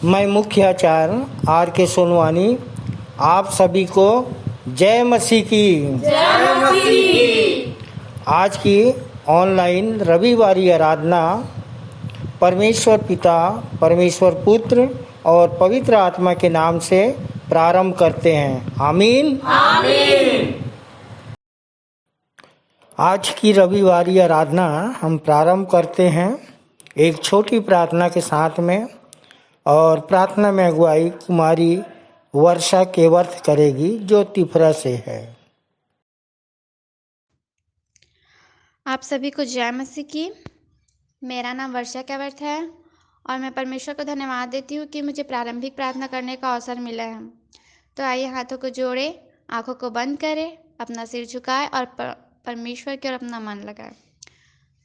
मैं मुख्य आचार्य आर के सोनवानी आप सभी को जय मसीह की। जय मसीह। आज की ऑनलाइन रविवारी आराधना परमेश्वर पिता, परमेश्वर पुत्र और पवित्र आत्मा के नाम से प्रारंभ करते हैं। आमीन आमीन। आज की रविवारी आराधना हम प्रारंभ करते हैं एक छोटी प्रार्थना के साथ में, और प्रार्थना में अगुवाई कुमारी वर्षा केवर्थ करेगी जो तिफरा से है। आप सभी को जय मसीह की। मेरा नाम वर्षा केवर्थ है और मैं परमेश्वर को धन्यवाद देती हूँ कि मुझे प्रारंभिक प्रार्थना करने का अवसर मिला है। तो आइए हाथों को जोड़े, आंखों को बंद करें, अपना सिर झुकाए और परमेश्वर की ओर अपना मन लगाए।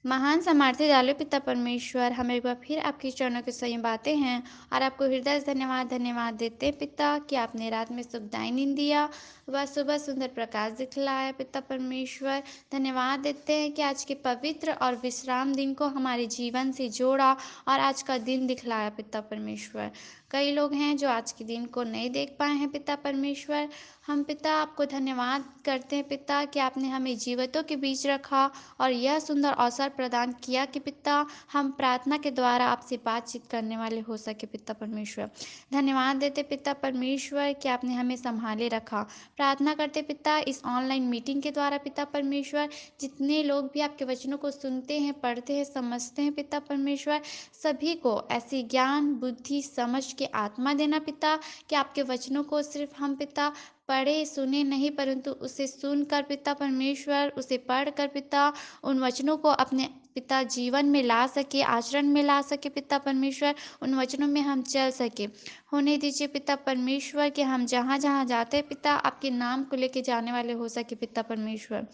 महान सामर्थ्य दयालु पिता परमेश्वर, हम एक बार फिर आपके चरणों के संग बातें हैं और आपको हृदय से धन्यवाद देते हैं पिता कि आपने रात में सुखदाई नींद दिया, वह सुबह सुंदर प्रकाश दिखलाया। पिता परमेश्वर, धन्यवाद देते हैं कि आज के पवित्र और विश्राम दिन को हमारे जीवन से जोड़ा और आज का दिन दिखलाया। पिता परमेश्वर, कई लोग हैं जो आज के दिन को नहीं देख पाए हैं। पिता परमेश्वर, हम पिता आपको धन्यवाद करते हैं पिता कि आपने हमें जीवितों के बीच रखा और यह सुंदर अवसर प्रदान किया कि पिता हम प्रार्थना के द्वारा आपसे बातचीत करने वाले हो सके। पिता परमेश्वर, धन्यवाद देते पिता परमेश्वर कि आपने हमें संभाले रखा। प्रार्थना करते पिता इस ऑनलाइन मीटिंग के द्वारा पिता परमेश्वर, जितने लोग भी आपके वचनों को सुनते हैं, पढ़ते हैं, समझते हैं पिता परमेश्वर, सभी को ऐसी ज्ञान, बुद्धि, समझ के आत्मा देना पिता कि आपके वचनों को सिर्फ हम पिता पढ़े सुने नहीं, परंतु उसे सुनकर पिता परमेश्वर, उसे पढ़कर पिता उन वचनों को अपने पिता जीवन में ला सके, आचरण में ला सके। पिता परमेश्वर, उन वचनों में हम चल सके। होने दीजिए पिता परमेश्वर कि हम जहाँ जहाँ जाते हैं पिता आपके नाम को लेके जाने वाले हो सके। पिता परमेश्वर,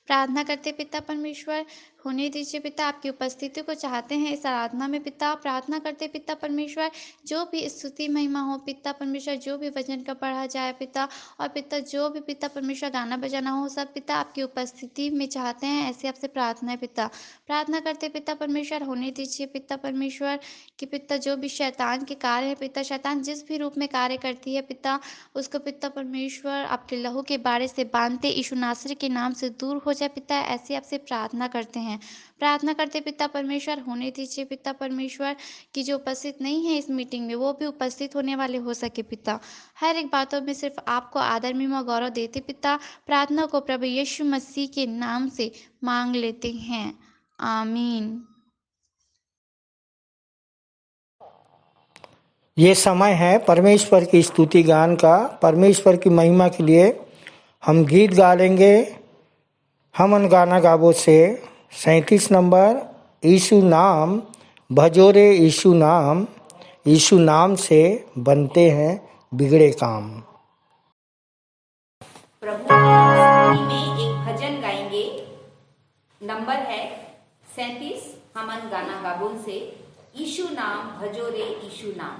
प्रार्थना करते पिता परमेश्वर, होने दीजिए पिता आपकी उपस्थिति को चाहते हैं इस आराधना में पिता। प्रार्थना करते पिता परमेश्वर, जो भी स्तुति महिमा हो पिता परमेश्वर, जो भी वचन का पढ़ा जाए पिता, और पिता जो भी पिता परमेश्वर गाना बजाना हो, सब पिता आपकी उपस्थिति में चाहते हैं। ऐसे आपसे प्रार्थना है पिता। प्रार्थना करते पिता परमेश्वर, होने दीजिए पिता परमेश्वर कि पिता जो भी शैतान के कार्य है पिता, शैतान जिस भी रूप में कार्य करती है पिता, उसको पिता परमेश्वर आपके लहू के बारे से बांधते यीशु नासरी के नाम से दूर हो जाए पिता। ऐसे आपसे प्रार्थना करते हैं। प्रार्थना करते पिता परमेश्वर, होने दीजिए पिता परमेश्वर कि जो उपस्थित नहीं है इस मीटिंग में, वो भी उपस्थित होने वाले हो सके पिता। हर एक बातों में सिर्फ आपको आदर, महिमा, गौरव देते पिता। प्रार्थना को प्रभु यीशु मसीह के नाम से मांग लेते हैं, आमीन। ये समय है परमेश्वर की स्तुति गान का। परमेश्वर की महिमा के लिए हम गीत गा लेंगे। हमन गाना गाबो से 37 नंबर, यीशु नाम भजो रे यीशु नाम से बनते हैं बिगड़े काम। प्रभु की स्तुति में एक भजन गाएंगे। नंबर है 37, हमन गाना गाबोन से, यीशु नाम भजो रे यीशु नाम।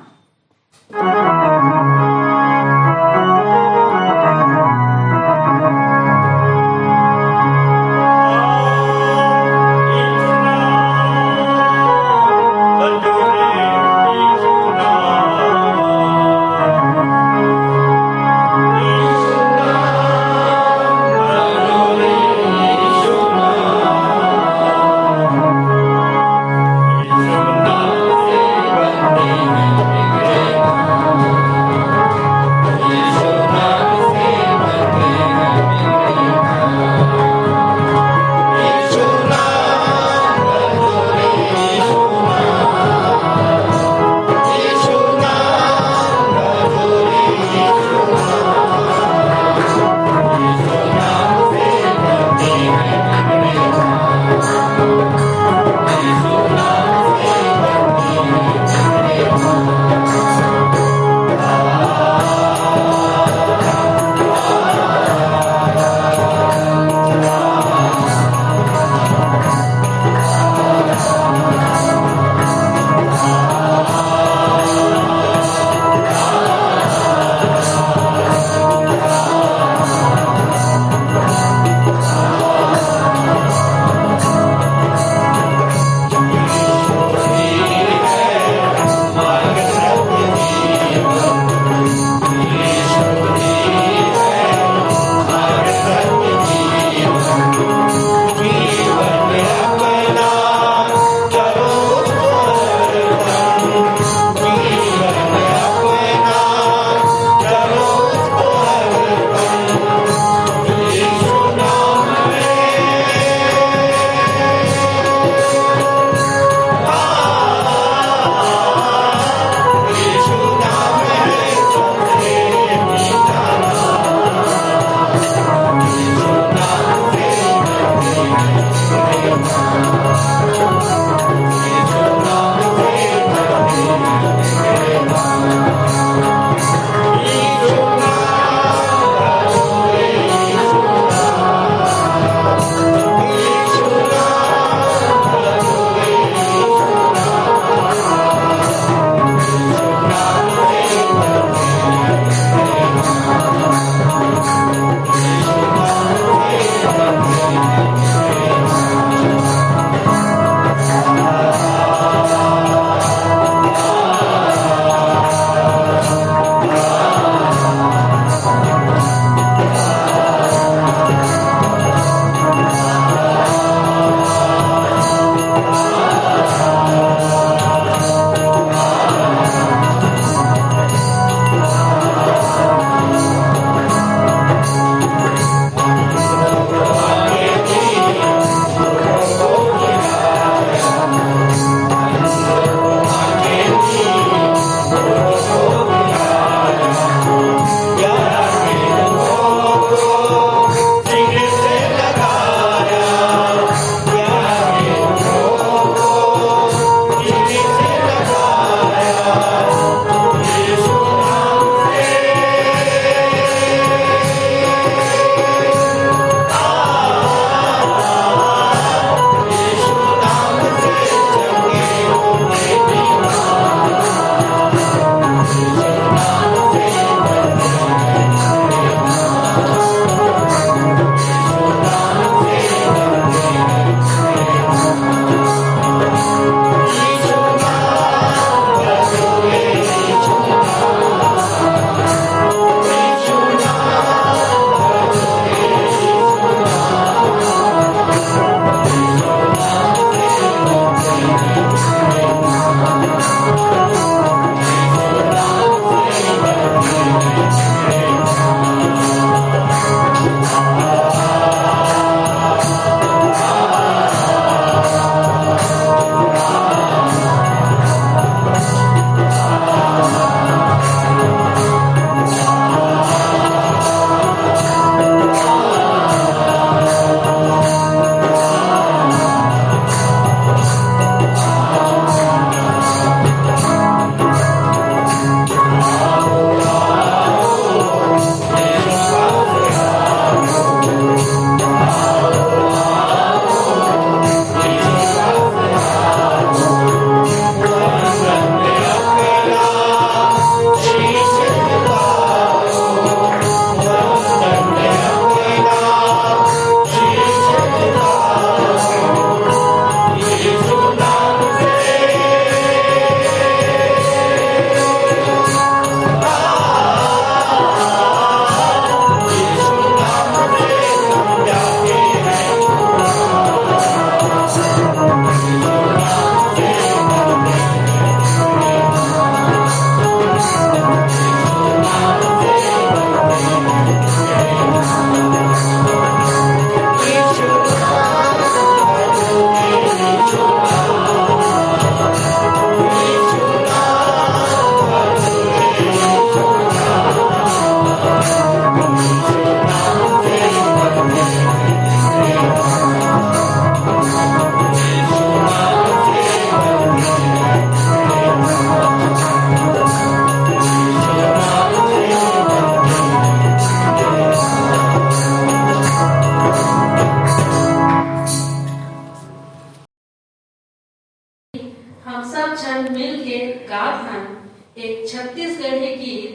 मिलके गात हन एक छत्तीसगढ़ी गीत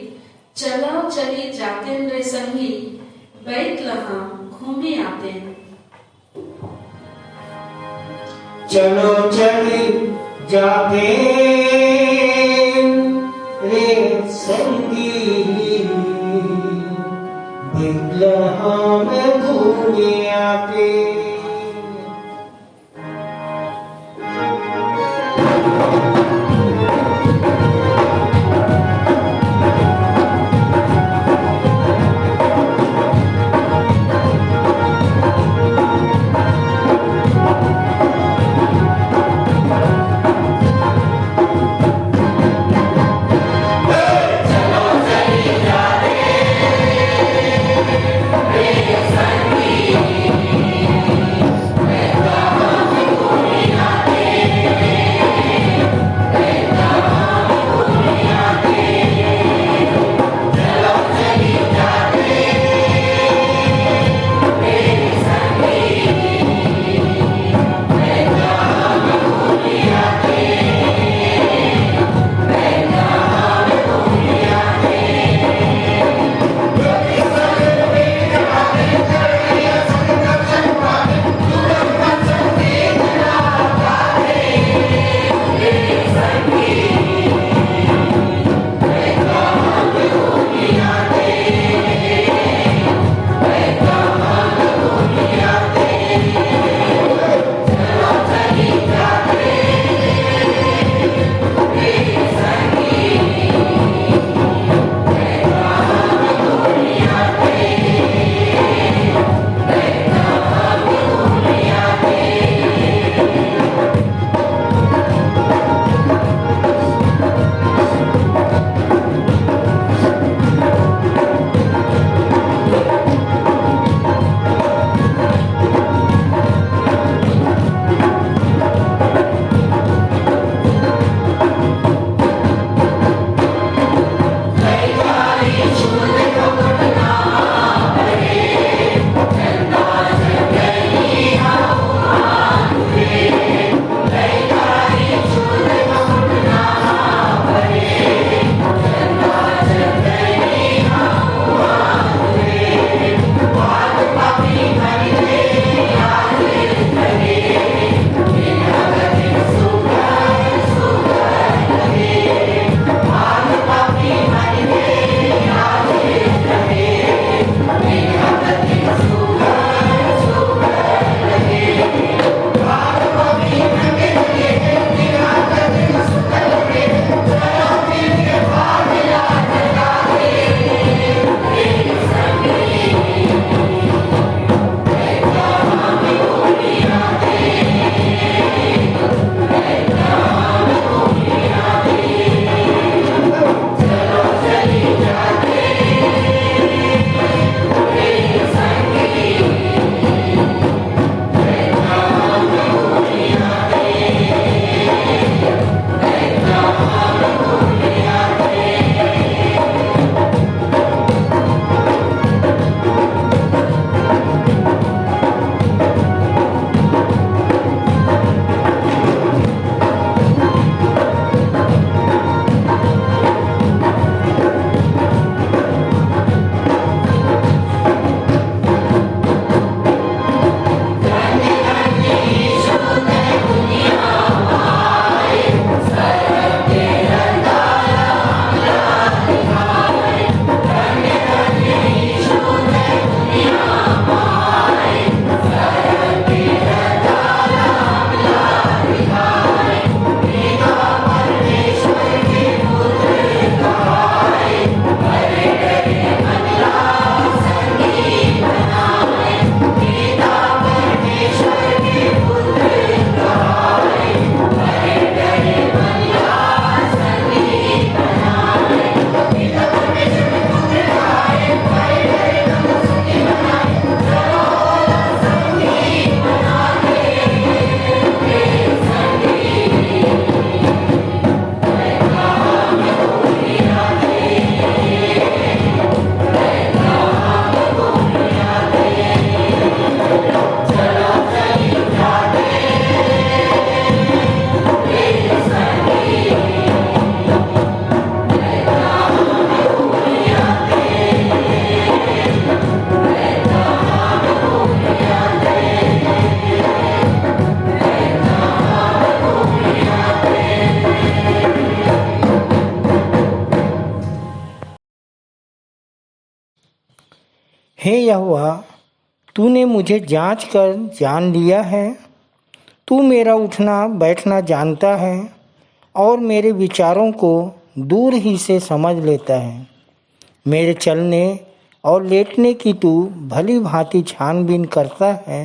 चलो चली जाते रे संगी बैठ लहा घूमे आते। चलो चली जाते रे संगी बिगलहा में घूमे आते। हे यहोवा, तूने मुझे जांच कर जान लिया है। तू मेरा उठना बैठना जानता है और मेरे विचारों को दूर ही से समझ लेता है। मेरे चलने और लेटने की तू भली भांति छानबीन करता है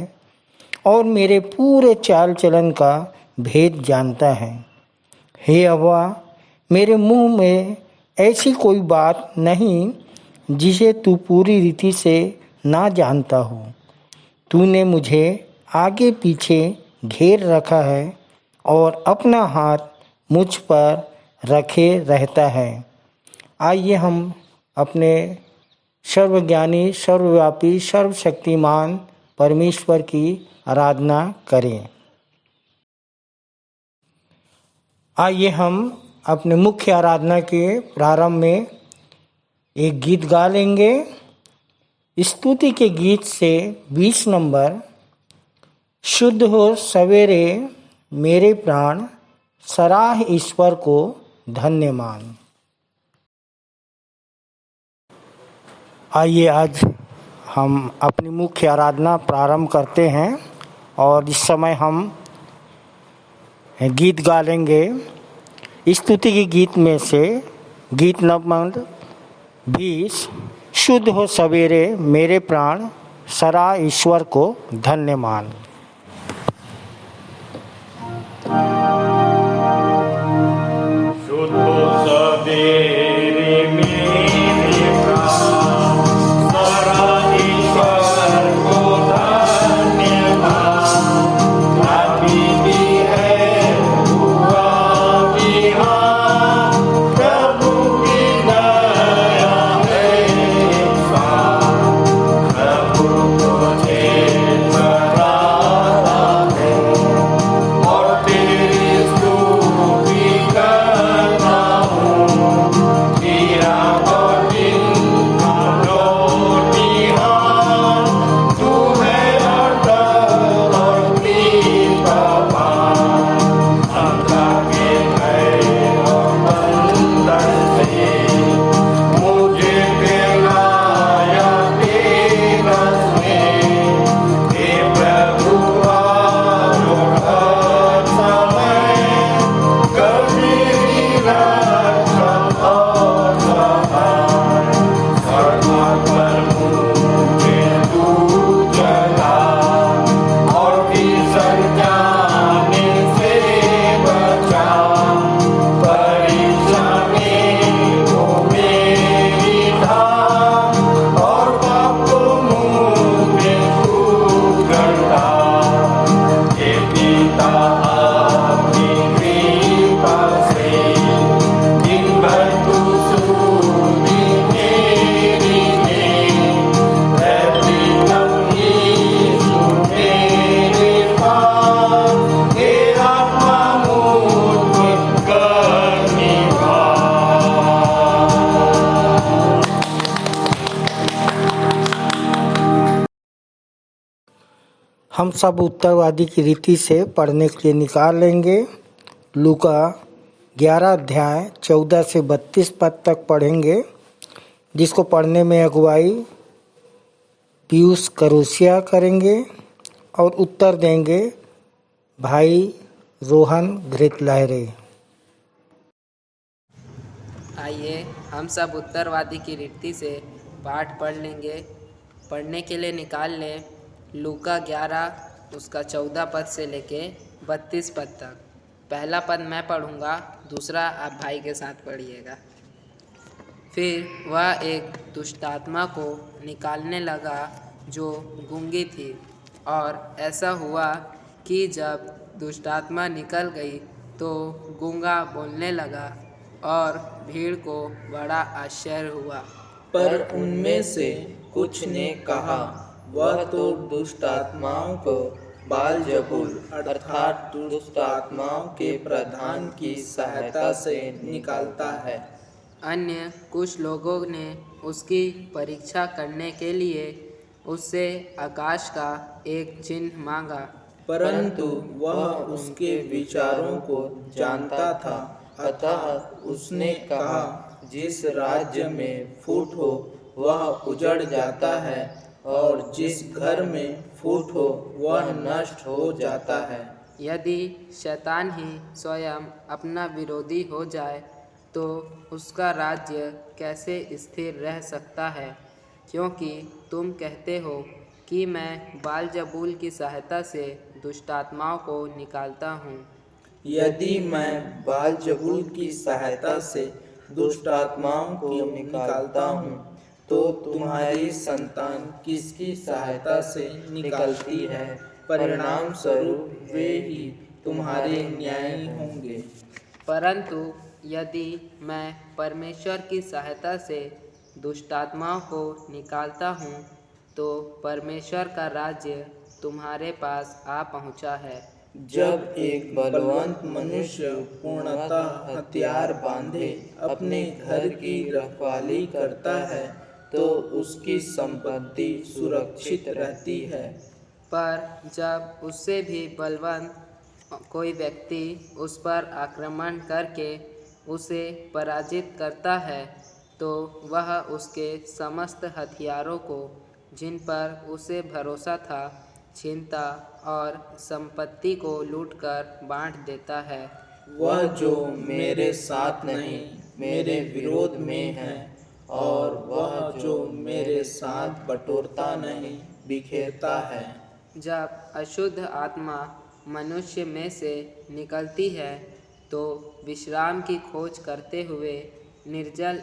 और मेरे पूरे चाल चलन का भेद जानता है। हे यहोवा, मेरे मुंह में ऐसी कोई बात नहीं जिसे तू पूरी रीति से ना जानता हो। तूने मुझे आगे पीछे घेर रखा है और अपना हाथ मुझ पर रखे रहता है। आइए हम अपने सर्वज्ञानी, सर्वव्यापी, सर्वशक्तिमान परमेश्वर की आराधना करें। आइए हम अपने मुख्य आराधना के प्रारंभ में एक गीत गा लेंगे। स्तुति के गीत से 20 नंबर, शुद्ध हो सवेरे मेरे प्राण, सराह ईश्वर को धन्य मान। आइए आज हम अपनी मुख्य आराधना प्रारंभ करते हैं और इस समय हम गीत गा लेंगे। स्तुति के गीत में से गीत नंबर 20, शुद्ध हो सवेरे मेरे प्राण, सराह ईश्वर को धन्य मान। शुद्ध हो सवेरे मेरे प्राण, सराह ईश्वर को धन्य मान। रात्रि भी है हुआ बिहान, प्रभु की दया है पार। प्रभु तुझे सराहता है और तेरी स्तुति करता हूँ। तेरा दिन का लौटिहान, तू है अटल और कृपावान। अंधा के भय और बंधन से मुझे फैलाया तेरा स्नेह। हे प्रभु आओ हर समय, कर मेरी रक्षा और सहाय। सड़क पर मुझे तू चला और फिसल जाने से बचा। परीक्षा में हो मेरी धाम और पाप मुझे छूट गया। हे पिता आपकी कृपा से दिन भर तू स्तुति मेरी है। है प्रीतम यीशु मेरे पास, हे आत्मा मुझ कर निवास। हम सब उत्तरवादी की रीति से पढ़ने के लिए निकाल लेंगे। लूका 11 अध्याय 14 से 32 पद तक पढ़ेंगे, जिसको पढ़ने में अगुवाई पीयूष करोसिया करेंगे और उत्तर देंगे भाई रोहन घृतलहरे। आइए हम सब उत्तरवादी की रीति से पाठ पढ़ लेंगे। पढ़ने के लिए निकाल लें लूका 11 उसका 14 पद से लेके 32 पद तक। पहला पद मैं पढ़ूंगा, दूसरा आप भाई के साथ पढ़िएगा। फिर वह एक दुष्टात्मा को निकालने लगा जो गूंगी थी, और ऐसा हुआ कि जब दुष्टात्मा निकल गई तो गूंगा बोलने लगा और भीड़ को बड़ा आश्चर्य हुआ। पर उनमें से कुछ ने कहा, वह तो दुष्ट आत्माओं को बालजबूल अर्थात दुष्ट आत्माओं के प्रधान की सहायता से निकालता है। अन्य कुछ लोगों ने उसकी परीक्षा करने के लिए उससे आकाश का एक चिन्ह मांगा, परंतु वह उसके विचारों को जानता था। अतः उसने कहा, जिस राज्य में फूट हो वह उजड़ जाता है और जिस घर में फूट हो वह नष्ट हो जाता है। यदि शैतान ही स्वयं अपना विरोधी हो जाए तो उसका राज्य कैसे स्थिर रह सकता है? क्योंकि तुम कहते हो कि मैं बालजबूल की सहायता से दुष्ट आत्माओं को निकालता हूँ। यदि मैं बालजबूल की सहायता से दुष्ट आत्माओं को निकालता हूँ तो तुम्हारी संतान किसकी सहायता से निकलती है? परिणाम स्वरूप वे ही तुम्हारे न्यायी होंगे। परंतु यदि मैं परमेश्वर की सहायता से दुष्ट आत्माओं को निकालता हूँ तो परमेश्वर का राज्य तुम्हारे पास आ पहुँचा है। जब एक बलवंत मनुष्य पूर्णतः हथियार बांधे अपने घर की रखवाली करता है तो उसकी संपत्ति सुरक्षित रहती है। पर जब उससे भी बलवंत कोई व्यक्ति उस पर आक्रमण करके उसे पराजित करता है तो वह उसके समस्त हथियारों को जिन पर उसे भरोसा था छीनता और संपत्ति को लूटकर बांट देता है। वह जो मेरे साथ नहीं मेरे विरोध में है और वह जो मेरे साथ बटोरता नहीं बिखेरता है। जब अशुद्ध आत्मा मनुष्य में से निकलती है तो विश्राम की खोज करते हुए निर्जल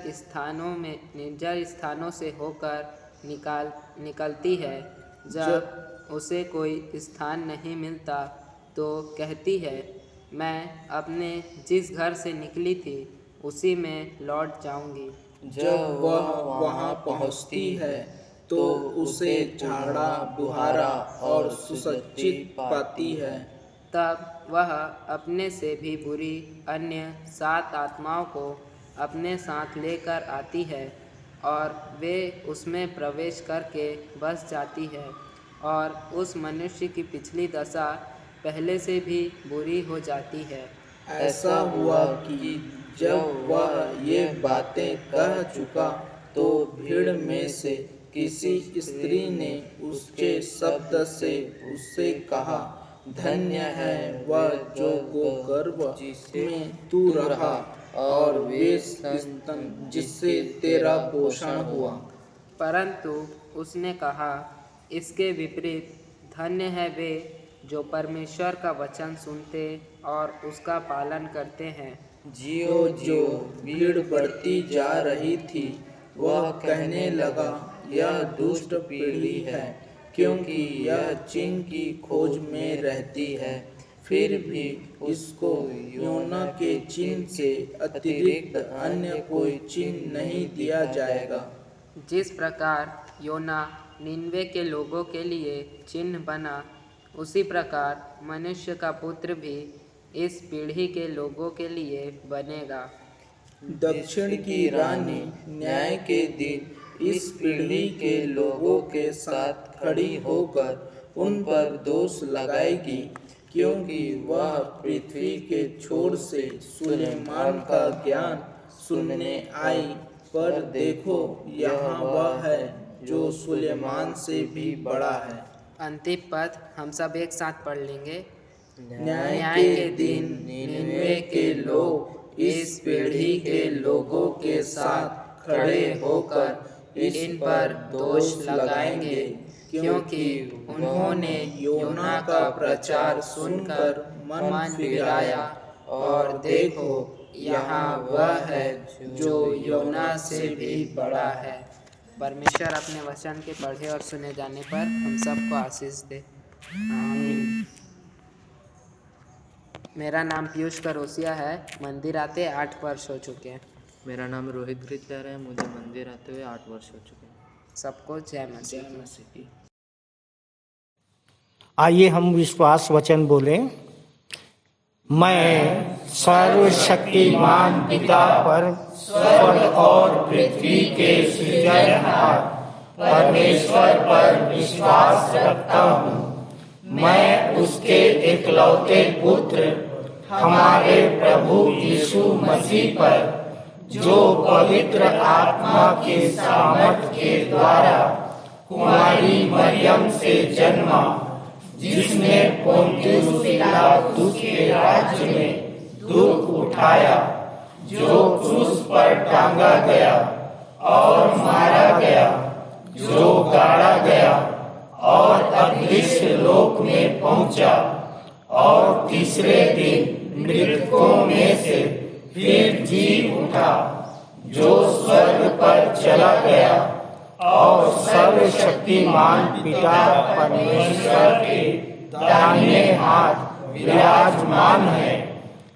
स्थानों से होकर निकलती है। जब उसे कोई स्थान नहीं मिलता तो कहती है, मैं अपने जिस घर से निकली थी उसी में लौट जाऊंगी। जब वह वहां पहुंचती है तो उसे झाड़ा बुहारा और सुसज्जित पाती है। तब वह अपने से भी बुरी अन्य 7 आत्माओं को अपने साथ लेकर आती है और वे उसमें प्रवेश करके बस जाती है और उस मनुष्य की पिछली दशा पहले से भी बुरी हो जाती है। ऐसा हुआ कि जब वह ये बातें कह चुका तो भीड़ में से किसी स्त्री ने उसके शब्द से उससे कहा, धन्य है वह जो गोगर्भ में तू रहा और वे स्तन जिससे तेरा पोषण हुआ। परंतु उसने कहा, इसके विपरीत धन्य है वे जो परमेश्वर का वचन सुनते और उसका पालन करते हैं। जियो जो भीड़ बढ़ती जा रही थी वह कहने लगा, यह दुष्ट पीढ़ी है क्योंकि यह चिन्ह की खोज में रहती है, फिर भी इसको योना के चिन्ह से अतिरिक्त अन्य कोई चिन्ह नहीं दिया जाएगा। जिस प्रकार योना निन्वे के लोगों के लिए चिन्ह बना उसी प्रकार मनुष्य का पुत्र भी इस पीढ़ी के लोगों के लिए बनेगा। दक्षिण की रानी न्याय के दिन इस पीढ़ी के लोगों के साथ खड़ी होकर उन पर दोष लगाएगी क्योंकि वह पृथ्वी के छोर से सुलेमान का ज्ञान सुनने आई, पर देखो यहाँ वह है जो सुलेमान से भी बड़ा है। अंतिम पद हम सब एक साथ पढ़ लेंगे। न्याय के दिन निन्वे के लोग इस पीढ़ी के लोगों के साथ खड़े होकर इन पर दोष लगाएंगे क्योंकि उन्होंने योना का प्रचार सुनकर मन फिराया, और देखो यहाँ वह है जो योना से भी बड़ा है। परमेश्वर अपने वचन के पढ़े और सुने जाने पर हम सबको आशीष दे। आमीन। मेरा नाम पीयूष करोसिया है। मंदिर आते 8 वर्ष हो चुके हैं। मेरा नाम रोहित ग्रिचर है। मुझे मंदिर आते हुए 8 वर्ष हो चुके हैं। सबको जय मसीह। आइए हम विश्वास वचन बोलें। मैं सर्वशक्तिमान पिता पर स्वर्ग और पृथ्वी के सृजनहार परमेश्वर पर विश्वास रखता हूँ। मैं उसके एकलौते पुत्र हमारे प्रभु यीशु मसीह पर जो पवित्र आत्मा के सामर्थ के द्वारा कुमारी मरियम से जन्मा, जिसने पोंतियुस पिलातुस के राज्य में दुख उठाया, जो क्रूस पर टांगा गया और मारा गया, जो गाड़ा गया और अदृश्य लोक में पहुंचा, और तीसरे दिन मृतकों में से फिर जी उठा, जो स्वर्ग पर चला गया और सर्वशक्तिमान पिता परमेश्वर के दाहिने हाथ विराजमान है,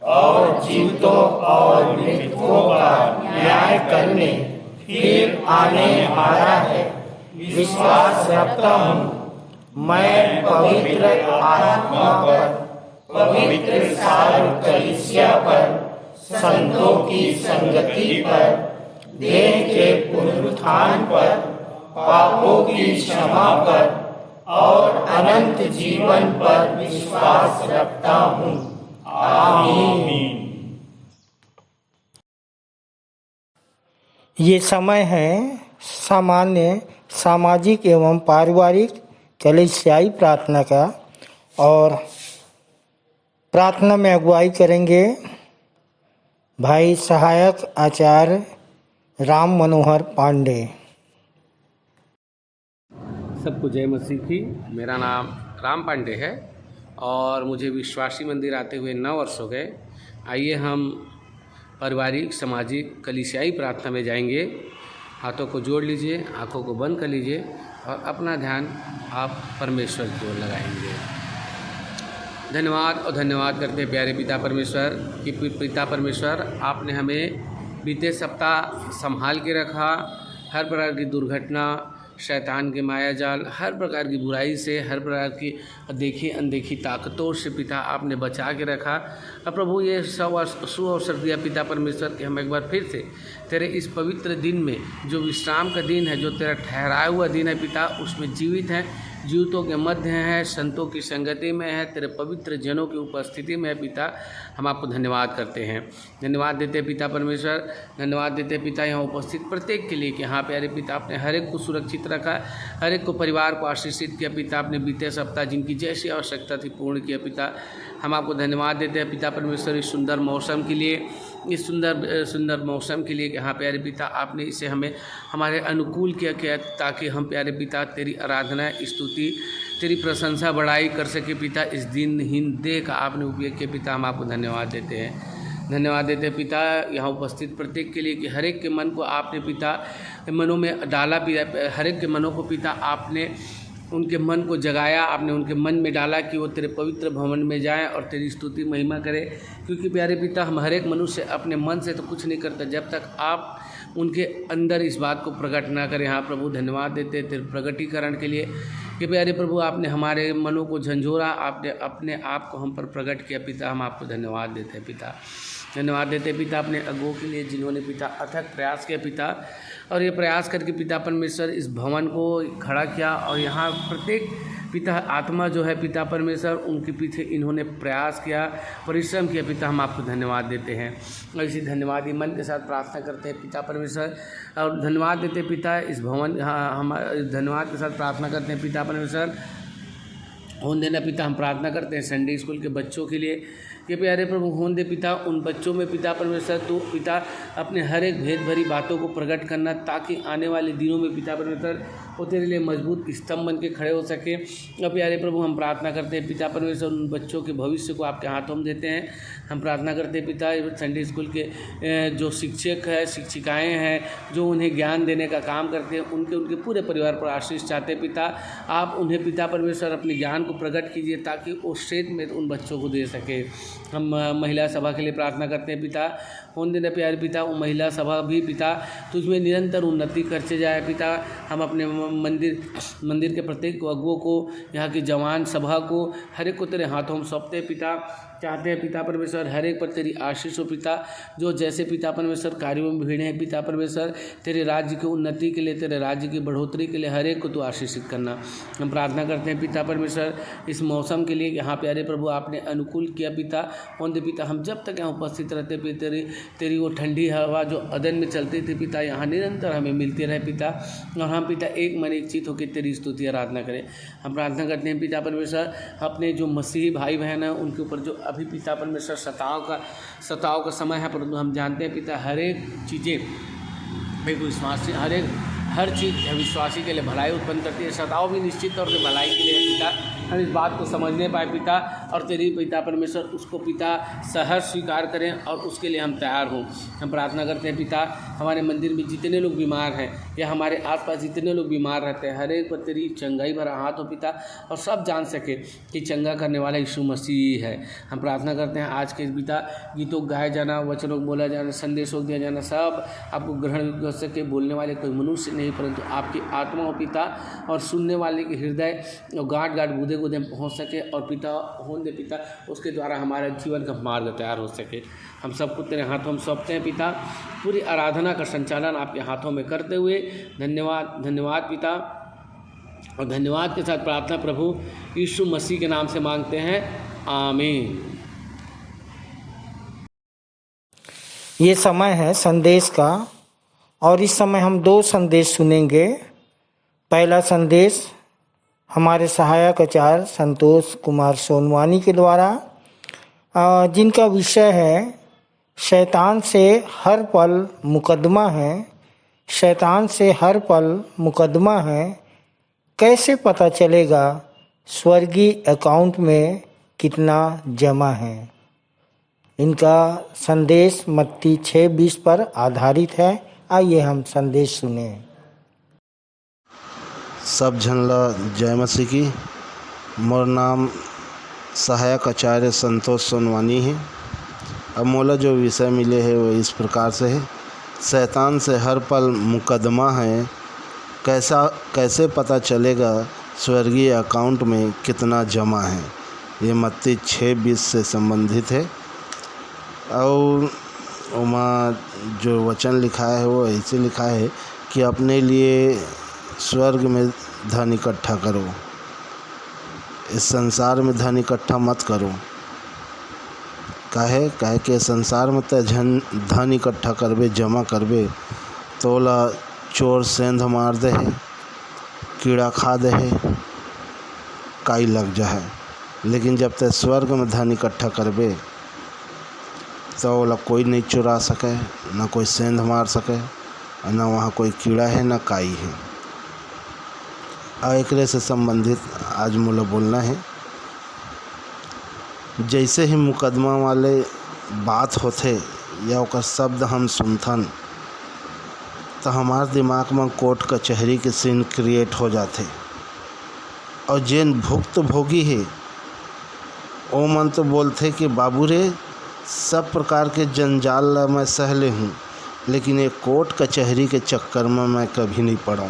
और जीवितों और मृतकों का न्याय करने फिर आने वाला है। विश्वास रखता हूँ मैं पवित्र आत्मा पर, पवित्र सार्व कलीसिया पर, संतों की संगति पर, देह के पुनरुत्थान पर, पापों की क्षमा पर और अनंत जीवन पर विश्वास रखता हूँ। आमीन। ये समय है सामान्य सामाजिक एवं पारिवारिक कलीसियाई प्रार्थना का, और प्रार्थना में अगुवाई करेंगे भाई सहायक आचार्य राम मनोहर पांडे। सबको जय मसीह की। मेरा नाम राम पांडे है और मुझे विश्वासी मंदिर आते हुए 9 वर्ष हो गए। आइए हम पारिवारिक सामाजिक कलीसियाई प्रार्थना में जाएंगे। हाथों को जोड़ लीजिए, आंखों को बंद कर लीजिए और अपना ध्यान आप परमेश्वर की ओर लगाएंगे। धन्यवाद और धन्यवाद करते हैं प्यारे पिता परमेश्वर कि पिता परमेश्वर आपने हमें बीते सप्ताह संभाल के रखा। हर प्रकार की दुर्घटना, शैतान के मायाजाल, हर प्रकार की बुराई से, हर प्रकार की देखी अनदेखी ताकतों से पिता आपने बचा के रखा। और प्रभु ये सुअवसर दिया पिता परमेश्वर कि हम एक बार फिर से तेरे इस पवित्र दिन में, जो विश्राम का दिन है, जो तेरा ठहराया हुआ दिन है पिता, उसमें जीवित हैं, जीवितों के मध्य हैं, संतों की संगति में है, तेरे पवित्र जनों की उपस्थिति में है पिता। हम आपको धन्यवाद करते हैं, धन्यवाद देते हैं पिता परमेश्वर, धन्यवाद देते हैं पिता यहाँ उपस्थित प्रत्येक के लिए कि हाँ प्यारे पिता आपने हर एक को सुरक्षित रखा, हर एक को परिवार को आशीषित किया पिता। आपने बीते सप्ताह जिनकी जैसी आवश्यकता थी पूर्ण किया पिता। हम आपको धन्यवाद देते हैं पिता परमेश्वर इस सुंदर मौसम के लिए, इस सुंदर मौसम के लिए कि हाँ प्यारे पिता आपने इसे हमें हमारे अनुकूल किया ताकि हम प्यारे पिता तेरी आराधना, स्तुति, तेरी प्रशंसा बढ़ाई कर सके पिता। इस दिनहीन देह का आपने उपयोग किया पिता। हम आपको धन्यवाद देते हैं, धन्यवाद देते हैं पिता यहाँ उपस्थित प्रत्येक के लिए कि हर एक के मन को आपने पिता मनों में डाला, हर एक के मनों को पिता आपने उनके मन को जगाया, आपने उनके मन में डाला कि वो तेरे पवित्र भवन में जाएं और तेरी स्तुति महिमा करें। क्योंकि प्यारे पिता हम हर एक मनुष्य अपने मन से तो कुछ नहीं करता जब तक आप उनके अंदर इस बात को प्रकट ना करें। हाँ प्रभु धन्यवाद देते तेरे प्रकटीकरण के लिए कि प्यारे प्रभु आपने हमारे मनों को झंझोरा, आपने अपने आप को हम पर प्रकट किया पिता। हम आपको धन्यवाद देते हैं पिता, धन्यवाद देते पिता अपने अगुओं के लिए जिन्होंने पिता अथक प्रयास किया पिता, और ये प्रयास करके पिता परमेश्वर इस भवन को खड़ा किया और यहाँ प्रत्येक पिता आत्मा जो है पिता परमेश्वर उनके पीछे इन्होंने प्रयास किया, परिश्रम किया पिता। हम आपको धन्यवाद देते हैं और इसी धन्यवादी मन के साथ प्रार्थना करते हैं पिता परमेश्वर, और धन्यवाद देते पिता इस भवन, हम धन्यवाद के साथ प्रार्थना करते हैं पिता परमेश्वर। होने देना पिता हम प्रार्थना करते हैं संडे स्कूल के बच्चों के लिए कि प्यारे प्रभु होने दे पिता उन बच्चों में पिता परमेश्वर तो पिता अपने हर एक भेद भरी बातों को प्रकट करना, ताकि आने वाले दिनों में पिता परमेश्वर वो तेरे लिए मजबूत स्तंभ बन के खड़े हो सके। और प्यारे प्रभु हम प्रार्थना करते हैं पिता परमेश्वर उन बच्चों के भविष्य को आपके हाथों में देते हैं। हम प्रार्थना करते हैं पिता संडे स्कूल के जो शिक्षक हैं, शिक्षिकाएँ हैं, जो उन्हें ज्ञान देने का काम करते हैं, उनके पूरे परिवार पर आशीष चाहते हैं पिता। आप उन्हें पिता परमेश्वर अपने ज्ञान को प्रकट कीजिए ताकि वो क्षेत्र में उन बच्चों को दे सके। हम महिला सभा के लिए प्रार्थना करते हैं पिता, होने देना प्यारे पिता वो महिला सभा भी पिता तुझमें निरंतर उन्नति करते जाए पिता। हम अपने मंदिर के प्रत्येक अगुओं को, यहाँ की जवान सभा को, हर एक को तेरे हाथों में सौंपते पिता। चाहते हैं पिता परमेश्वर हर एक पर तेरी आशीष हो पिता। जो जैसे पिता परमेश्वर कार्यों में भिड़े हैं पिता परमेश्वर, तेरे राज्य की उन्नति के लिए, तेरे राज्य की बढ़ोतरी के लिए हर एक को तू आशीषित करना। हम प्रार्थना करते हैं पिता परमेश्वर इस मौसम के लिए यहाँ पे अरे प्रभु आपने अनुकूल किया पिता। उनके पिता हम जब तक यहाँ उपस्थित रहते पिता तेरी वो ठंडी हवा जो अदन में चलती थी पिता यहाँ निरंतर हमें मिलती रहे पिता, और हम पिता एक मन एक चित होकर तेरी स्तुति आराधना करें। हम प्रार्थना करते हैं पिता परमेश्वर अपने जो मसीही भाई बहन हैं उनके ऊपर जो अभी पिता परमेश्वर सताव का समय है, परंतु हम जानते हैं पिता हर एक चीज़ें एक विश्वासी हर चीज़ विश्वासी के लिए भलाई उत्पन्न करती है। सताव भी निश्चित तौर से भलाई के लिए पिता। हम इस बात को समझने पाए पिता, और तेरी पिता परमेश्वर उसको पिता सहर्ष स्वीकार करें और उसके लिए हम तैयार हों। हम प्रार्थना करते हैं पिता हमारे मंदिर में जितने लोग बीमार हैं या हमारे आसपास जितने लोग बीमार रहते हैं हर एक पर तेरी चंगाई भरा हाथ हो पिता, और सब जान सके कि चंगा करने वाला यीशु मसीह है। हम प्रार्थना करते हैं आज के पिता गीतों गाए जाना, वचनों को बोला जाना, संदेशों दिया जाना सब आपको ग्रहण कर सके। बोलने वाले कोई मनुष्य नहीं परंतु आपकी आत्मा हो पिता, और सुनने वाले के हृदय और गाँठ बूदे गुदे पहुँच सके, और पिता होने पिता उसके द्वारा हमारे जीवन का मार्ग तैयार हो सके। हम सबको तेरे हाथों में सौंपते हैं पिता। पूरी आराधना का संचालन आपके हाथों में करते हुए धन्यवाद पिता, और धन्यवाद के साथ प्रार्थना प्रभु यीशु मसीह के नाम से मांगते हैं, आमीन। ये समय है संदेश का, और इस समय हम 2 संदेश सुनेंगे। पहला संदेश हमारे सहायक आचार्य संतोष कुमार सोनवानी के द्वारा, जिनका विषय है शैतान से हर पल मुकदमा है। शैतान से हर पल मुकदमा है, कैसे पता चलेगा स्वर्गीय अकाउंट में कितना जमा है। इनका संदेश मत्ती 6:20 पर आधारित है। आइए हम संदेश सुने। सब झनला जय मसीह की। मोर नाम सहायक आचार्य संतोष सोनवानी है। अब मोला जो विषय मिले है वो इस प्रकार से है, शैतान से हर पल मुकदमा है, कैसे पता चलेगा स्वर्गीय अकाउंट में कितना जमा है। ये मत्ती 6:20 से संबंधित है। और वहाँ जो वचन लिखा है वो ऐसे लिखा है कि अपने लिए स्वर्ग में धन इकट्ठा करो, इस संसार में धन इकट्ठा मत करो। काहे के संसार में तो धन इकट्ठा करबे जमा करबे तो ला चोर सेंध मार दे है, कीड़ा खा दे है, काई लग जा है। लेकिन जब तक स्वर्ग में धन इकट्ठा करबे तो ओला कोई नहीं चुरा सके, ना कोई सेंध मार सके, और ना वहाँ कोई कीड़ा है ना काई है। और एकरे से संबंधित आज मोला बोलना है। जैसे ही मुकदमा वाले बात होते या ओकर शब्द हम सुनथन तो हमारे दिमाग में कोर्ट कचहरी के सीन क्रिएट हो जाते, और जेन भुक्त भोगी है वो मन तो बोलते कि बाबू रे सब प्रकार के जंजाल ला मैं सह ले हूँ, लेकिन ये कोर्ट कचहरी के चक्कर में मैं कभी नहीं पड़ा।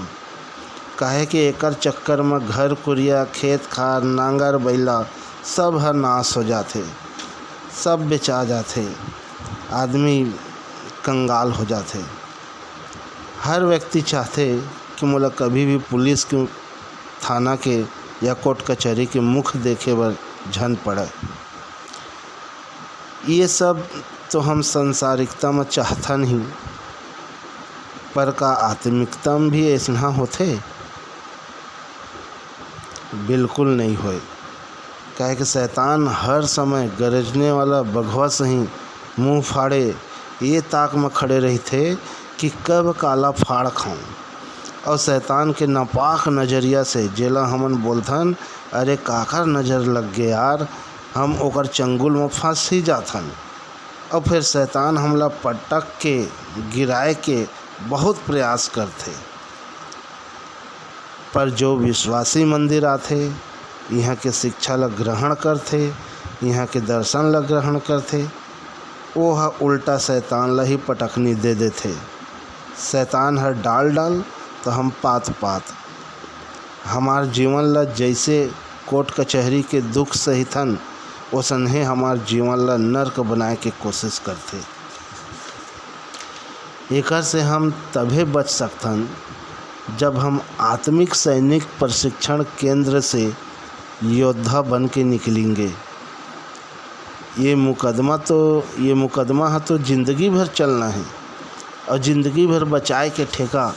काहे कि एकर चक्कर में घर कुरिया खेत खार नांगर बैला सब हर नाश हो जाते, सब बेचा जाते, आदमी कंगाल हो जाते। हर व्यक्ति चाहते कि मोला कभी भी पुलिस के थाना के या कोर्ट कचहरी के मुख देखे बर झन पड़े। ये सब तो हम संसारिकता में चाहता नहीं, पर का आत्मिकता में भी ऐसा होते? बिल्कुल नहीं होए। काहे कि शैतान हर समय गरजने वाला बघवा सही मुंह फाड़े ये ताक में खड़े रही थे कि कब काला फाड़ खाऊं। और शैतान के नापाक नज़रिया से जेला हमन बोलथन अरे काकर नज़र लग गए यार, हम ओकर चंगुल में फंस ही जाथन। और फिर शैतान हमला पटक के गिराए के बहुत प्रयास करते। पर जो विश्वासी मंदिर आते, यहाँ के शिक्षा ला ग्रहण करते, यहाँ के दर्शन ला ग्रहण करते, वो उल्टा शैतान ला ही पटकनी दे देते। शैतान हर डाल तो हम पात। हमार जीवन ला जैसे कोर्ट कचहरी के दुख सहितन ओसने हमार जीवन ला नर्क बनाए के कोशिश करथे। एकर से हम तभे बच सकथन जब हम आत्मिक सैनिक प्रशिक्षण केंद्र से योद्धा बन के निकलेंगे। ये मुकदमा है तो ज़िंदगी भर चलना है और ज़िंदगी भर बचाए के ठेका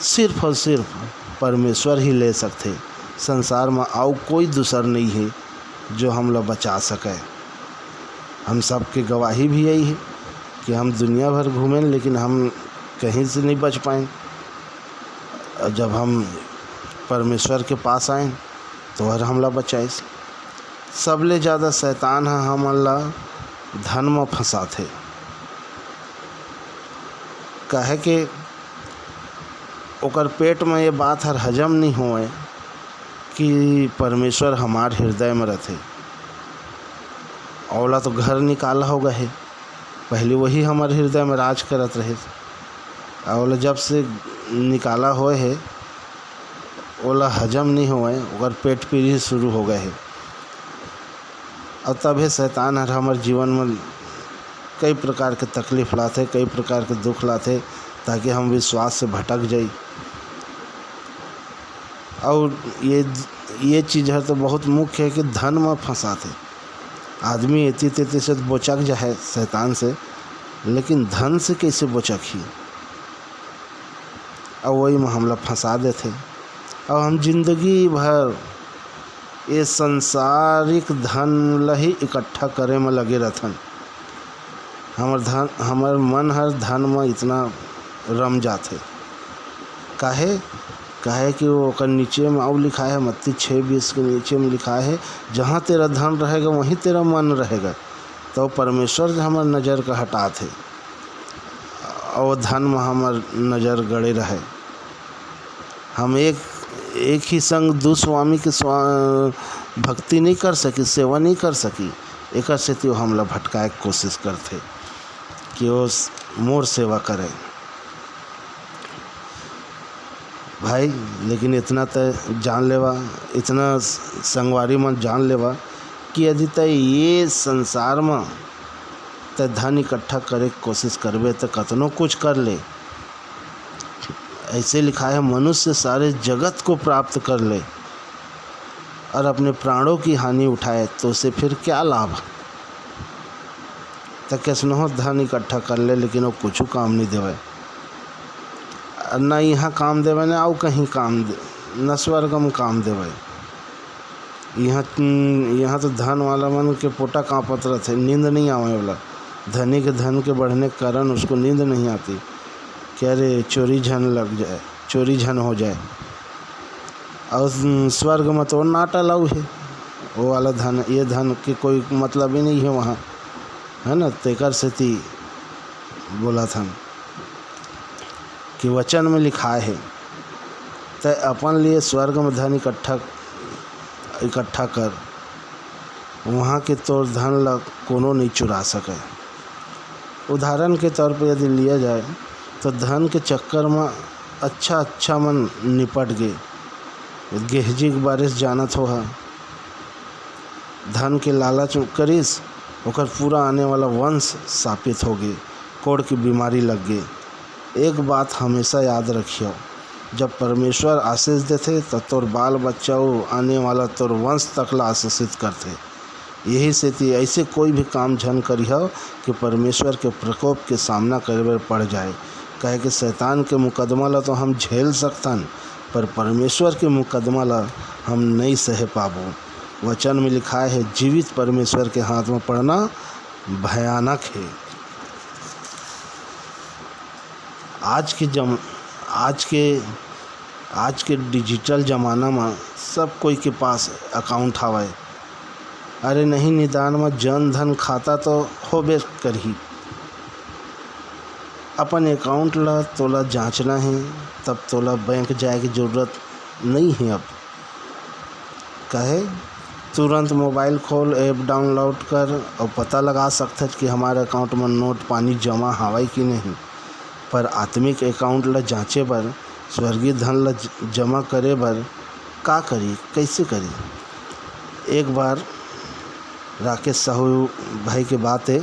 सिर्फ और सिर्फ परमेश्वर ही ले सकते। संसार में आओ कोई दूसर नहीं है जो हम लोग बचा सके। हम सब की गवाही भी यही है कि हम दुनिया भर घूमें लेकिन हम कहीं से नहीं बच पाए। और जब हम परमेश्वर के पास आए तो हर हमला बचाए। सबले ज़्यादा शैतान है हमला धन में फंसाते। कहे कि ओकर पेट में ये बात हर हजम नहीं होए कि परमेश्वर हमार हृदय में रहते। औला तो घर निकाला होगा है, पहले वही हमारे हृदय में राज करत रहे। और जब से निकाला होए है ओला हजम नहीं होए, ओकर पेट पीड़ी शुरू हो गए है। और तभी शैतान हर हमारे जीवन में कई प्रकार के तकलीफ लाते, कई प्रकार के दुख लाते ताकि हम विश्वास से भटक जाई। और ये चीज़ है तो बहुत मुख्य है कि धन में फंसाते। आदमी इतनी तेती से बचक जाए शैतान से, लेकिन धन से कैसे बचक ही। और वही में हमला फंसा देते। और हम जिंदगी भर ये संसारिक धन ला ही इकट्ठा करे में लगे रहथन। हमार मन हर धन में इतना रम जाते। काहे कि वो कर नीचे में और लिखा है, मत्ती 6:20 के नीचे में लिखा है, जहाँ तेरा धन रहेगा वहीं तेरा मन रहेगा। तो परमेश्वर से हमार नज़र का हटा थे और धन में हमार नज़र गड़े रहे। हम एक ही संग दो स्वामी के भक्ति नहीं कर सकी, सेवा नहीं कर सकी। एक से तो हमला भटकाए की कोशिश करते कि वो मोर सेवा करे भाई। लेकिन इतना तो जान लेवा, इतना संगवारी मन जान लेवा कि यदि तय ये संसार में तय धन इकट्ठा करे की कोशिश करबे तो कतनो कुछ कर ले। ऐसे लिखा है, मनुष्य सारे जगत को प्राप्त कर ले और अपने प्राणों की हानि उठाए तो उसे फिर क्या लाभ। तो कैसनो धन इकट्ठा कर ले लेकिन वो कुछ काम नहीं देवे। न यहाँ काम देवे न और कहीं काम दे, न स्वर्ग में काम देवे। यहाँ तो धन वाला मन के पोटा कांपत रहते, नींद नहीं आवे वाला। धनी के धन के बढ़ने के कारण उसको नींद नहीं आती कि अरे चोरी झन लग जाए, चोरी झन हो जाए। और स्वर्ग में तो नाटा लाऊ है वो वाला धन। ये धन के कोई मतलब ही नहीं है वहाँ, है ना। तेकर से ती बोला था कि वचन में लिखा है, तय अपन लिए स्वर्ग में धन इकट्ठा कर, वहाँ के तौर धन ला कोनो नहीं चुरा सके। उदाहरण के तौर पर यदि लिया जाए तो धन के चक्कर में अच्छा मन निपट गए। गेहजी के बारिश जानत हो है, धन के लालच करिस ओकर पूरा आने वाला वंश स्थापित हो गए, कोढ़ की बीमारी लग गई। एक बात हमेशा याद रखियो, जब परमेश्वर आशीष देते तो तोर बाल बच्चा आने वाला तोर वंश तकला आशीषित करते। यही से ऐसे कोई भी काम झन करियो कि परमेश्वर के प्रकोप के सामना करे पड़ जाए। कहे कि शैतान के मुकदमा ला तो हम झेल सकतन, पर परमेश्वर के मुकदमा ला हम नहीं सह पाबो। वचन में लिखा है, जीवित परमेश्वर के हाथ में पड़ना भयानक है। आज के डिजिटल ज़माना में सब कोई के पास अकाउंट हवाए। अरे नहीं, निदान में जन धन खाता तो होबे करही। अपन अकाउंट ला तोला जांचना है, तब तोला बैंक जाए की ज़रूरत नहीं है। अब कहे तुरंत मोबाइल खोल, ऐप डाउनलोड कर और पता लगा सकते कि हमारे अकाउंट में नोट पानी जमा हवाई कि नहीं। पर आत्मिक अकाउंट ला जांचे बर, स्वर्गीय धन ला जमा करे बर का करी, कैसे करी। एक बार राकेश साहू भाई के बात है,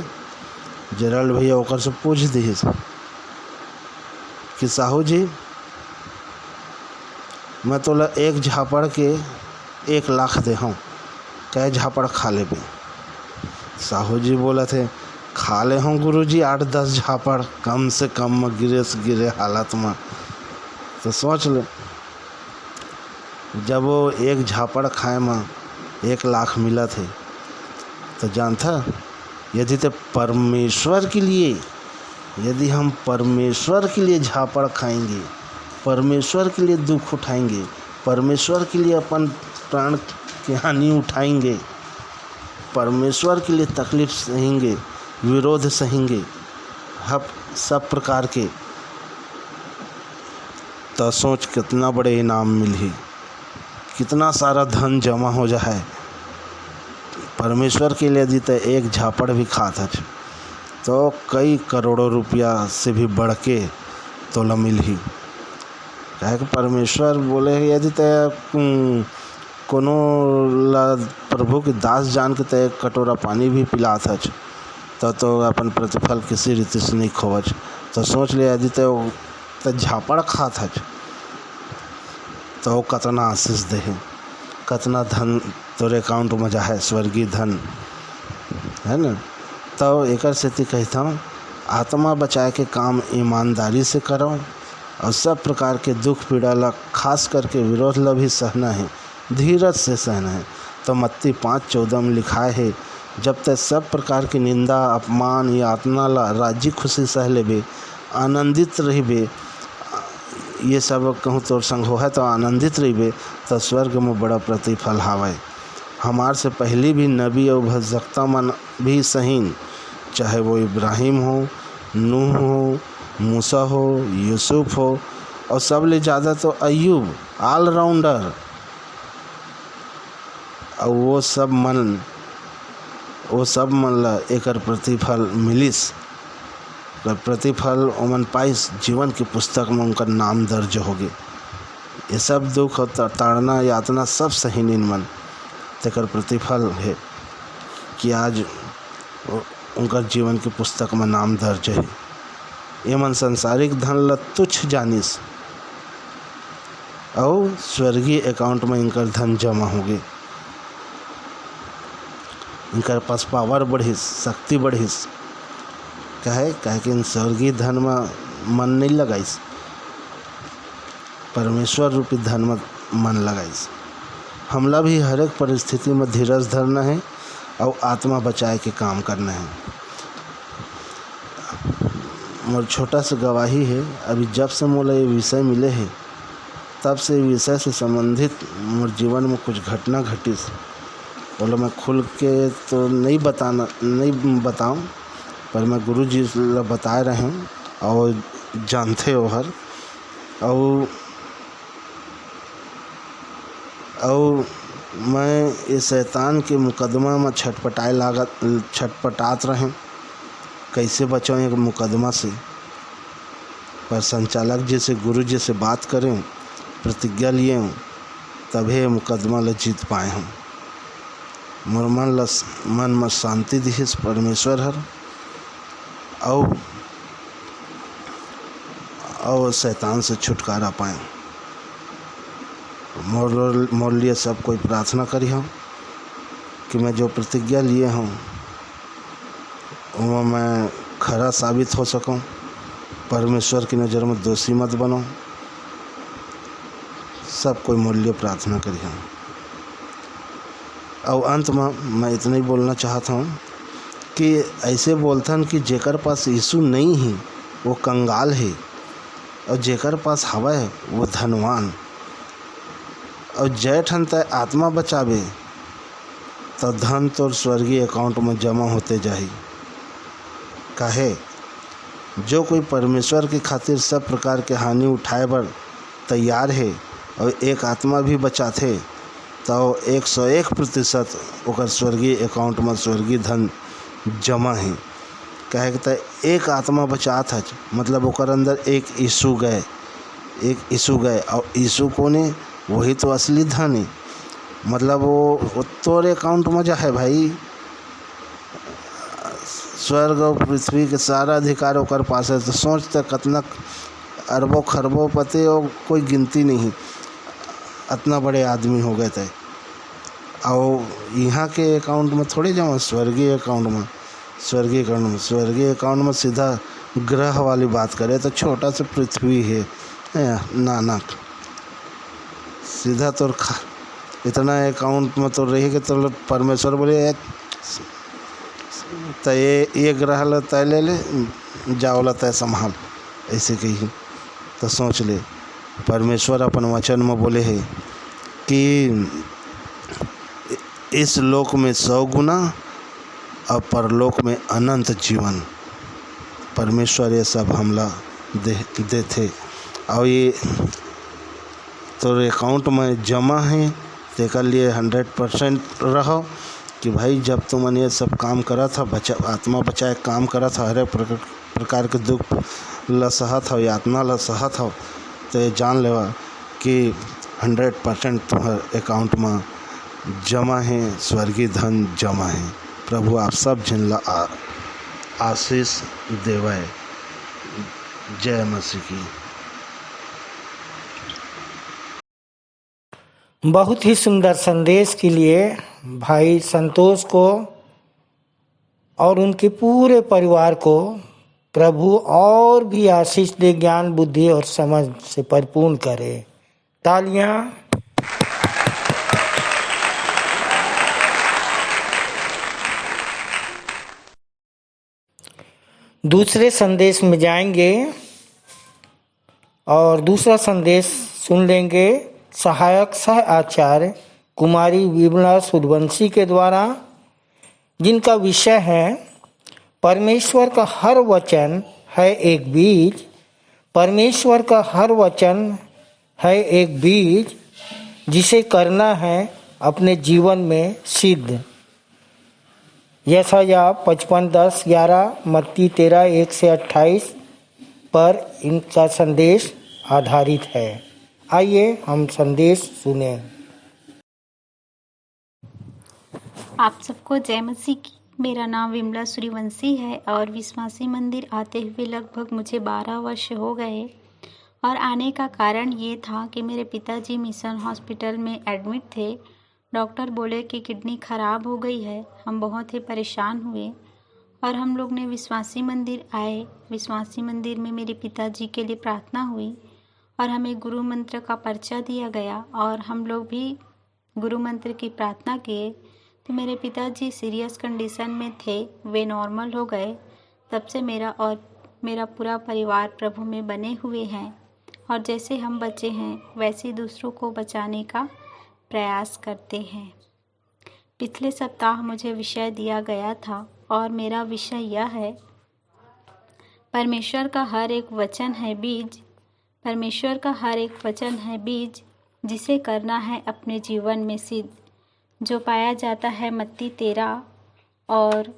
जरल भैया ओकर से पूछ दी कि साहू जी मैं तोला एक झापड़ के 1 लाख दे हूँ, कै झापड़ खा ले बे। साहू जी बोला थे खा ले हूँ गुरुजी 8-10 झापड़ कम से कम में गिरे से गिरे हालत में। तो सोच ले जब वो 1 झापड़ खाए में 1 लाख मिला थे तो जानता यदि तो परमेश्वर के लिए, यदि हम परमेश्वर के लिए झापड़ खाएंगे, परमेश्वर के लिए दुख उठाएंगे, परमेश्वर के लिए अपन प्राण की हानि उठाएंगे, परमेश्वर के लिए तकलीफ सहेंगे, विरोध सहेंगे, हर सब प्रकार के, तो सोच कितना बड़े इनाम मिली, कितना सारा धन जमा हो जाए। परमेश्वर के लिए यदि तो 1 झापड़ भी खाता तो कई करोड़ों रुपया से भी बढ़ के तोला मिल ही। कहे कि परमेश्वर बोले यदि तो कोनो ला प्रभु के दास जान के तो 1 कटोरा पानी भी पिलात हच तो अपन प्रतिफल किसी रीति से नहीं खोवच। तो सोच ले यदि तो झापड़ खात हच तो कतना आशीष दे, कतना धन तोरे अकाउंट में जाए, स्वर्गीय धन है ना। तो एक सेती कहता हूँ आत्मा बचाए के काम ईमानदारी से करो और सब प्रकार के दुख पीड़ा ला खास करके विरोध ला भी सहना है, धीरज से सहना है। तो मत्ती 5:14 में लिखा है जब तक सब प्रकार की निंदा अपमान यातना ला राजी खुशी सह लेबे, आनंदित रहिबे, ये सब कहूँ तोर संग हो है तो आनंदित रहिबे तो स्वर्ग में बड़ा प्रतिफल हावे। हमार से पहले भी नबी और भक्ता मन भी सहीन, चाहे वो इब्राहिम हो, नूह हो, मूसा हो, यूसुफ हो और सब ले ज़्यादा तो अय्यूब ऑलराउंडर, और वो सब मन ला एकर प्रतिफल मिलिस, प्रतिफल ओमन पाइस जीवन की पुस्तक में उनका नाम दर्ज हो गए। ये सब दुख और ताड़ना यातना सब सही मन तेकर प्रतिफल है कि आज उनका जीवन की पुस्तक में नाम दर्ज है। ये मन संसारिक धन ला तुच्छ जानिस और स्वर्गीय अकाउंट में इनकर धन जमा हो गए, इनकर पास पावर बढ़िस, शक्ति बढ़िस। कहे कि इन स्वर्गीय धन में मन नहीं लगाइस, परमेश्वर रूपी धन में मन लगाइस। हमला भी हर एक परिस्थिति में धीरज धरना है और आत्मा बचाए के काम करना है। मोर छोटा सा गवाही है, अभी जब से मोला ये विषय मिले हैं तब से विषय से संबंधित मोर जीवन में कुछ घटना घटिस, बोलो मैं खुल के तो नहीं बताऊं पर मैं गुरु जी बता रहे हूँ और जानते हो हर। और मैं इस शैतान के मुकदमा में छटपटात रहे, कैसे बचाऊँ एक मुकदमा से। पर संचालक जी से गुरु जी से बात करें, प्रतिज्ञा लिए हूँ, तभी मुकदमा ल जीत पाए हूँ। मोर मन में शांति दिहिस परमेश्वर हर और शैतान से छुटकारा पाए। मोर लिए सब कोई प्रार्थना करी हूँ कि मैं जो प्रतिज्ञा लिए हूँ वो मैं खरा साबित हो सकूँ, परमेश्वर की नज़र में दोषी मत बनो। सब कोई मोर लिए प्रार्थना करी हूँ। और अंत में मैं इतना ही बोलना चाहता हूँ कि ऐसे बोलथन कि जेकर पास यीशु नहीं है वो कंगाल है और जेकर पास हवा है वो धनवान। और जय ठन तय आत्मा बचावे तो धन तोर स्वर्गीय अकाउंट में जमा होते जाही। काहे जो कोई परमेश्वर की खातिर सब प्रकार के हानि उठाए बर तैयार है और एक आत्मा भी बचाथे तो 101% ओकर स्वर्गीय अकाउंट में स्वर्गीय धन जमा है। कहे कि एक आत्मा बचात है मतलब ओकर अंदर एक यीशु गए और यीशु कोने वही तो असली धन है। मतलब वो तोरे अकाउंट में जा है भाई, स्वर्ग और पृथ्वी के सारा अधिकार ओकर पास है। तो सोचते कितना अरबों खरबों पति और कोई गिनती नहीं, इतना बड़े आदमी हो गए थे। और यहाँ के अकाउंट में थोड़ी जमा, स्वर्गीय अकाउंट में सीधा ग्रह वाली बात करें तो छोटा सा पृथ्वी है नानक, सीधा तो इतना अकाउंट में तो रहेगा। तो परमेश्वर बोले तो ये ग्रह ल तय ले ले, जाओ ल तय संभाल, ऐसे कही। तो सोच ले, परमेश्वर अपन वचन में बोले है कि इस लोक में 100 गुना और परलोक में अनंत जीवन। परमेश्वर ये सब हमला देते और ये तो अकाउंट में जमा है। तो कर लिए 100% रहो कि भाई जब तुमने ये सब काम करा था, आत्मा बचाए काम करा था, हर एक प्रकार के दुख ल सहत हो, यातना ल सहत हो, तो ये जान लेवा कि 100% तुम्हारे अकाउंट में जमा है, स्वर्गीय धन जमा है। प्रभु आप सब जन ला आशीष देवाए। जय मसीह की। बहुत ही सुंदर संदेश के लिए भाई संतोष को और उनके पूरे परिवार को प्रभु और भी आशीष दे, ज्ञान बुद्धि और समझ से परिपूर्ण करे। तालियां। दूसरे संदेश में जाएंगे और दूसरा संदेश सुन लेंगे सहायक सह आचार्य कुमारी विमला सूर्यवंशी के द्वारा, जिनका विषय है परमेश्वर का हर वचन है एक बीज। परमेश्वर का हर वचन है एक बीज जिसे करना है अपने जीवन में सिद्ध। यशायाह 55:10-11, मत्ती 13:1-28 पर इनका संदेश आधारित है। आइए हम संदेश सुने। आप सबको जय मसीह की। मेरा नाम विमला सूर्यवंशी है और विश्वासी मंदिर आते हुए लगभग मुझे 12 वर्ष हो गए। और आने का कारण ये था कि मेरे पिताजी मिशन हॉस्पिटल में एडमिट थे। डॉक्टर बोले कि किडनी खराब हो गई है। हम बहुत ही परेशान हुए और हम लोग ने विश्वासी मंदिर आए। विश्वासी मंदिर में मेरे पिताजी के लिए प्रार्थना हुई और हमें गुरु मंत्र का पर्चा दिया गया और हम लोग भी गुरु मंत्र की प्रार्थना किए। तो मेरे पिताजी सीरियस कंडीशन में थे, वे नॉर्मल हो गए। तब से मेरा और मेरा पूरा परिवार प्रभु में बने हुए हैं और जैसे हम बचे हैं वैसे दूसरों को बचाने का प्रयास करते हैं। पिछले सप्ताह मुझे विषय दिया गया था और मेरा विषय यह है, परमेश्वर का हर एक वचन है बीज। परमेश्वर का हर एक वचन है बीज जिसे करना है अपने जीवन में सिद्ध, जो पाया जाता है मत्ती 13 और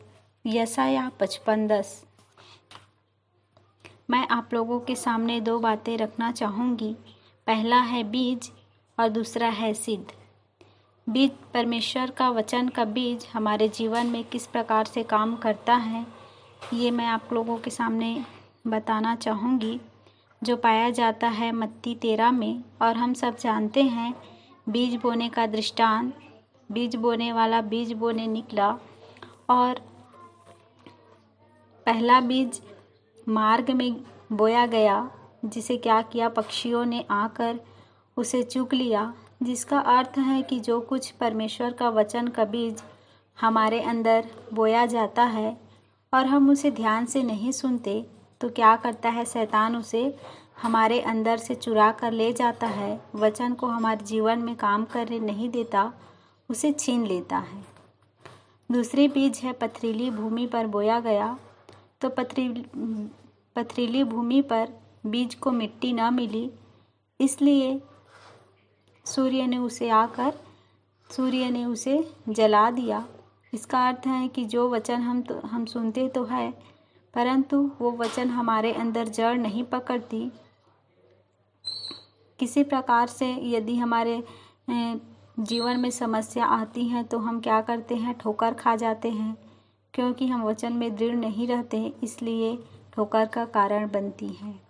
यशायाह 55:10। मैं आप लोगों के सामने 2 बातें रखना चाहूँगी। पहला है बीज और दूसरा है सिद्ध। बीज, परमेश्वर का वचन का बीज हमारे जीवन में किस प्रकार से काम करता है, ये मैं आप लोगों के सामने बताना चाहूँगी, जो पाया जाता है मत्ती 13 में। और हम सब जानते हैं बीज बोने का दृष्टांत। बीज बोने वाला बीज बोने निकला और पहला बीज मार्ग में बोया गया, जिसे क्या किया, पक्षियों ने आकर उसे चुग लिया। जिसका अर्थ है कि जो कुछ परमेश्वर का वचन का बीज हमारे अंदर बोया जाता है और हम उसे ध्यान से नहीं सुनते, तो क्या करता है, शैतान उसे हमारे अंदर से चुरा कर ले जाता है। वचन को हमारे जीवन में काम करने नहीं देता, उसे छीन लेता है। दूसरी बीज है पथरीली भूमि पर बोया गया। तो पथरीली भूमि पर बीज को मिट्टी न मिली, इसलिए सूर्य ने उसे जला दिया। इसका अर्थ है कि जो वचन हम सुनते तो है, परंतु वो वचन हमारे अंदर जड़ नहीं पकड़ती। किसी प्रकार से यदि हमारे जीवन में समस्या आती है तो हम क्या करते हैं, ठोकर खा जाते हैं। क्योंकि हम वचन में दृढ़ नहीं रहते, इसलिए ठोकर का कारण बनती हैं।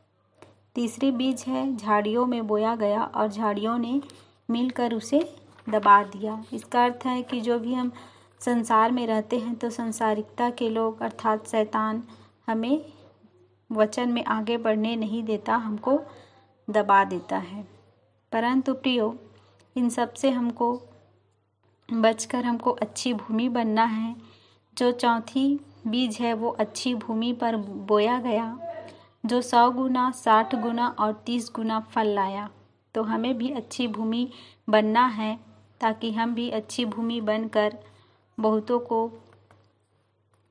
तीसरी बीज है झाड़ियों में बोया गया और झाड़ियों ने मिलकर उसे दबा दिया। इसका अर्थ है कि जो भी हम संसार में रहते हैं तो संसारिकता के लोग अर्थात शैतान हमें वचन में आगे बढ़ने नहीं देता, हमको दबा देता है। परंतु प्रियो, इन सब से हमको बचकर हमको अच्छी भूमि बनना है। जो चौथी बीज है वो अच्छी भूमि पर बोया गया, जो 100 गुना, 60 गुना और 30 गुना फल लाया। तो हमें भी अच्छी भूमि बनना है ताकि हम भी अच्छी भूमि बनकर बहुतों को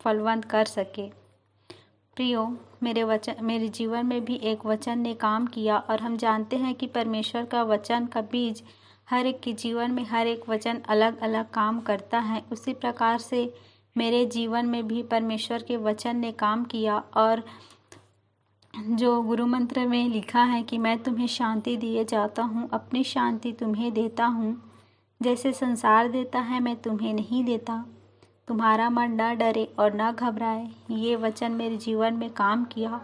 फलवंत कर सके। प्रियो, मेरे जीवन में भी एक वचन ने काम किया और हम जानते हैं कि परमेश्वर का वचन का बीज हर एक के जीवन में हर एक वचन अलग अलग काम करता है। उसी प्रकार से मेरे जीवन में भी परमेश्वर के वचन ने काम किया और जो गुरु मंत्र में लिखा है कि मैं तुम्हें शांति दिए जाता हूँ, अपनी शांति तुम्हें देता हूँ, जैसे संसार देता है मैं तुम्हें नहीं देता। तुम्हारा मन न डरे और न घबराए। ये वचन मेरे जीवन में काम किया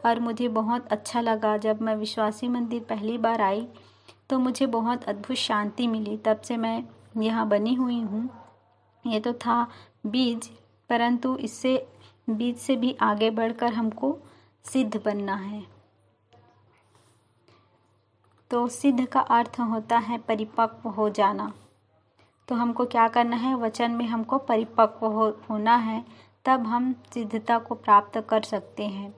और मुझे बहुत अच्छा लगा। जब मैं विश्वासी मंदिर पहली बार आई तो मुझे बहुत अद्भुत शांति मिली। तब से मैं यहाँ बनी हुई हूँ। ये तो था बीज, परंतु इससे बीज से भी आगे बढ़कर हमको सिद्ध बनना है। तो सिद्ध का अर्थ होता है परिपक्व हो जाना। तो हमको क्या करना है? वचन में हमको परिपक्व होना है, तब हम सिद्धता को प्राप्त कर सकते हैं।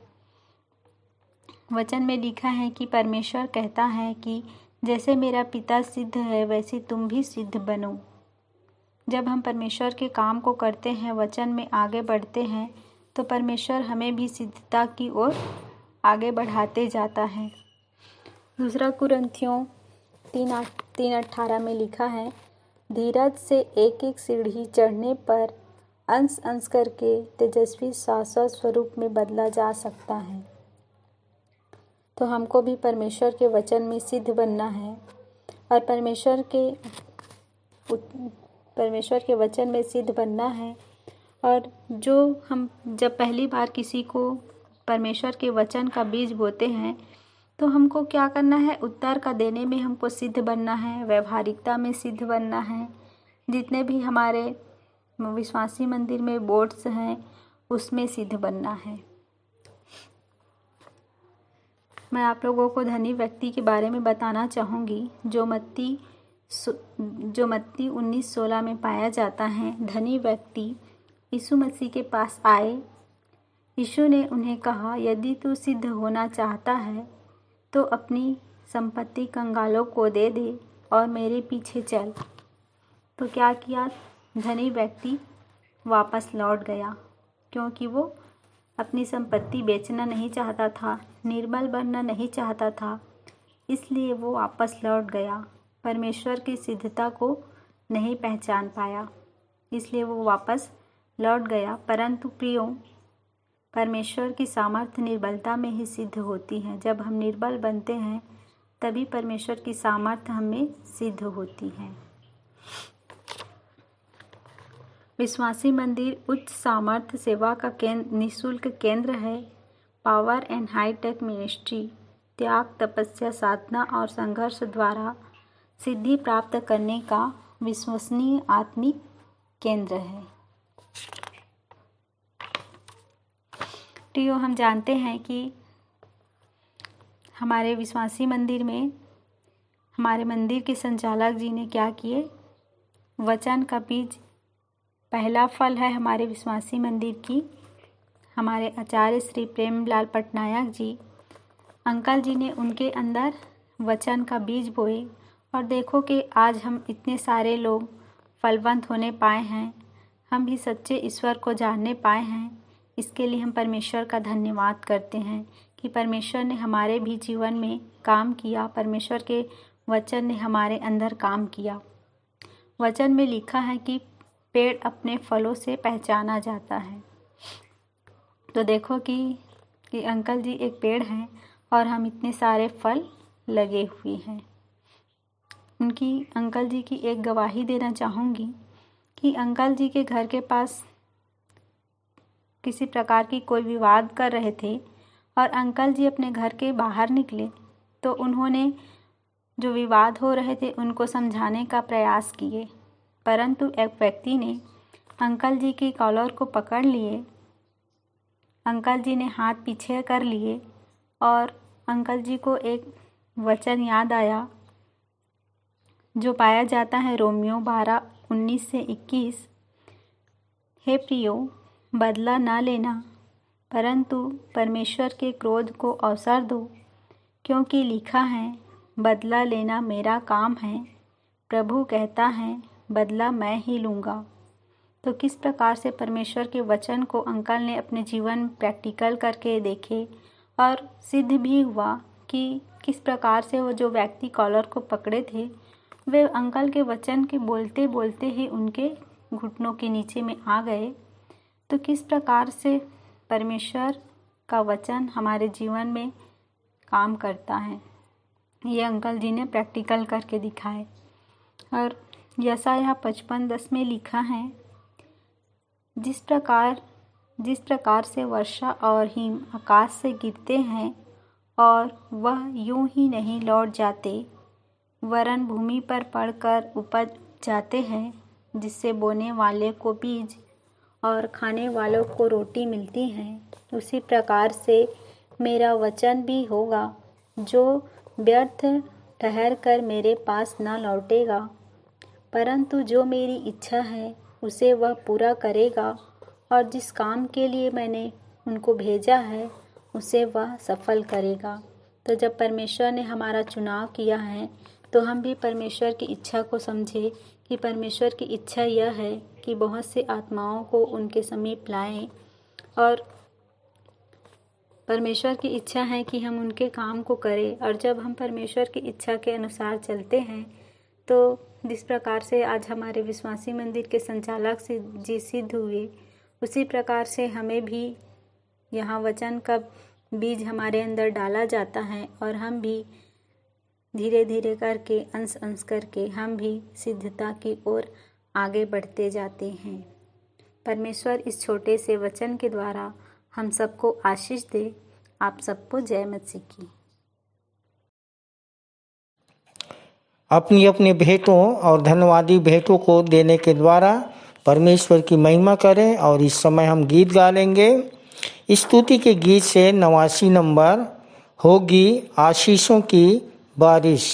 वचन में लिखा है कि परमेश्वर कहता है कि जैसे मेरा पिता सिद्ध है वैसे तुम भी सिद्ध बनो। जब हम परमेश्वर के काम को करते हैं, वचन में आगे बढ़ते हैं, तो परमेश्वर हमें भी सिद्धता की ओर आगे बढ़ाते जाता है। दूसरा कुरिन्थियों 3:18 में लिखा है, धीरज से एक एक सीढ़ी चढ़ने पर अंश अंश करके तेजस्वी शाश्वत स्वरूप में बदला जा सकता है। तो हमको भी परमेश्वर के वचन में सिद्ध बनना है और परमेश्वर के वचन में सिद्ध बनना है। और जो हम जब पहली बार किसी को परमेश्वर के वचन का बीज बोते हैं तो हमको क्या करना है? उत्तर का देने में हमको सिद्ध बनना है, व्यवहारिकता में सिद्ध बनना है। जितने भी हमारे विश्वासी मंदिर में बोर्ड्स हैं उसमें सिद्ध बनना है। मैं आप लोगों को धनी व्यक्ति के बारे में बताना चाहूँगी जो मत्ती 19:16 में पाया जाता है। धनी व्यक्ति यीशु मसीह के पास आए। यीशु ने उन्हें कहा, यदि तू सिद्ध होना चाहता है तो अपनी संपत्ति कंगालों को दे दे और मेरे पीछे चल। तो क्या किया? धनी व्यक्ति वापस लौट गया, क्योंकि वो अपनी संपत्ति बेचना नहीं चाहता था, निर्बल बनना नहीं चाहता था, इसलिए वो वापस लौट गया। परमेश्वर की सिद्धता को नहीं पहचान पाया, इसलिए वो वापस लौट गया। परंतु प्रियो, परमेश्वर की सामर्थ्य निर्बलता में ही सिद्ध होती है। जब हम निर्बल बनते हैं तभी परमेश्वर की सामर्थ्य हमें सिद्ध होती है। विश्वासी मंदिर उच्च सामर्थ्य सेवा का निःशुल्क केंद्र है। Power and high tech ministry त्याग, तपस्या, साधना और संघर्ष द्वारा सिद्धि प्राप्त करने का विश्वसनीय आत्मिक केंद्र है। प्रियो, हम जानते हैं कि हमारे विश्वासी मंदिर में हमारे मंदिर के संचालक जी ने क्या किए? वचन का बीज पहला फल है हमारे विश्वासी मंदिर की। हमारे आचार्य श्री प्रेमलाल पटनायक जी, अंकल जी ने उनके अंदर वचन का बीज बोए और देखो कि आज हम इतने सारे लोग फलवंत होने पाए हैं, हम भी सच्चे ईश्वर को जानने पाए हैं। इसके लिए हम परमेश्वर का धन्यवाद करते हैं कि परमेश्वर ने हमारे भी जीवन में काम किया, परमेश्वर के वचन ने हमारे अंदर काम किया। वचन में लिखा है कि पेड़ अपने फलों से पहचाना जाता है। तो देखो कि अंकल जी एक पेड़ हैं और हम इतने सारे फल लगे हुए हैं। अंकल जी की एक गवाही देना चाहूँगी कि अंकल जी के घर के पास किसी प्रकार की कोई विवाद कर रहे थे और अंकल जी अपने घर के बाहर निकले तो उन्होंने जो विवाद हो रहे थे उनको समझाने का प्रयास किए, परंतु एक व्यक्ति ने अंकल जी की कॉलर को पकड़ लिए। अंकल जी ने हाथ पीछे कर लिए और अंकल जी को एक वचन याद आया जो पाया जाता है रोमियो 12:19-21। हे प्रियो, बदला न लेना परंतु परमेश्वर के क्रोध को अवसर दो, क्योंकि लिखा है, बदला लेना मेरा काम है, प्रभु कहता है, बदला मैं ही लूँगा। तो किस प्रकार से परमेश्वर के वचन को अंकल ने अपने जीवन में प्रैक्टिकल करके देखे और सिद्ध भी हुआ कि किस प्रकार से वो जो व्यक्ति कॉलर को पकड़े थे वे अंकल के वचन के बोलते बोलते ही उनके घुटनों के नीचे में आ गए। तो किस प्रकार से परमेश्वर का वचन हमारे जीवन में काम करता है, ये अंकल जी ने प्रैक्टिकल करके दिखाए। और यशायाह 55:10 में लिखा है, जिस प्रकार से वर्षा और हिम आकाश से गिरते हैं और वह यूं ही नहीं लौट जाते, वरन भूमि पर पड़कर उपज जाते हैं, जिससे बोने वाले को बीज और खाने वालों को रोटी मिलती है, उसी प्रकार से मेरा वचन भी होगा जो व्यर्थ ठहर कर मेरे पास न लौटेगा, परंतु जो मेरी इच्छा है उसे वह पूरा करेगा और जिस काम के लिए मैंने उनको भेजा है उसे वह सफल करेगा। तो जब परमेश्वर ने हमारा चुनाव किया है तो हम भी परमेश्वर की इच्छा को समझे कि परमेश्वर की इच्छा यह है कि बहुत से आत्माओं को उनके समीप लाएं और परमेश्वर की इच्छा है कि हम उनके काम को करें। और जब हम परमेश्वर की इच्छा के अनुसार चलते हैं तो जिस प्रकार से आज हमारे विश्वासी मंदिर के संचालक जी सिद्ध हुए, उसी प्रकार से हमें भी यहाँ वचन का बीज हमारे अंदर डाला जाता है और हम भी धीरे धीरे करके अंश अंश करके हम भी सिद्धता की ओर आगे बढ़ते जाते हैं। परमेश्वर इस छोटे से वचन के द्वारा हम सबको आशीष दे। आप सबको जय मसीह की। अपनी अपनी भेंटों और धन्यवादी भेंटों को देने के द्वारा परमेश्वर की महिमा करें। और इस समय हम गीत गा लेंगे। स्तुति के गीत से 89 नंबर होगी आशीषों की बारिश।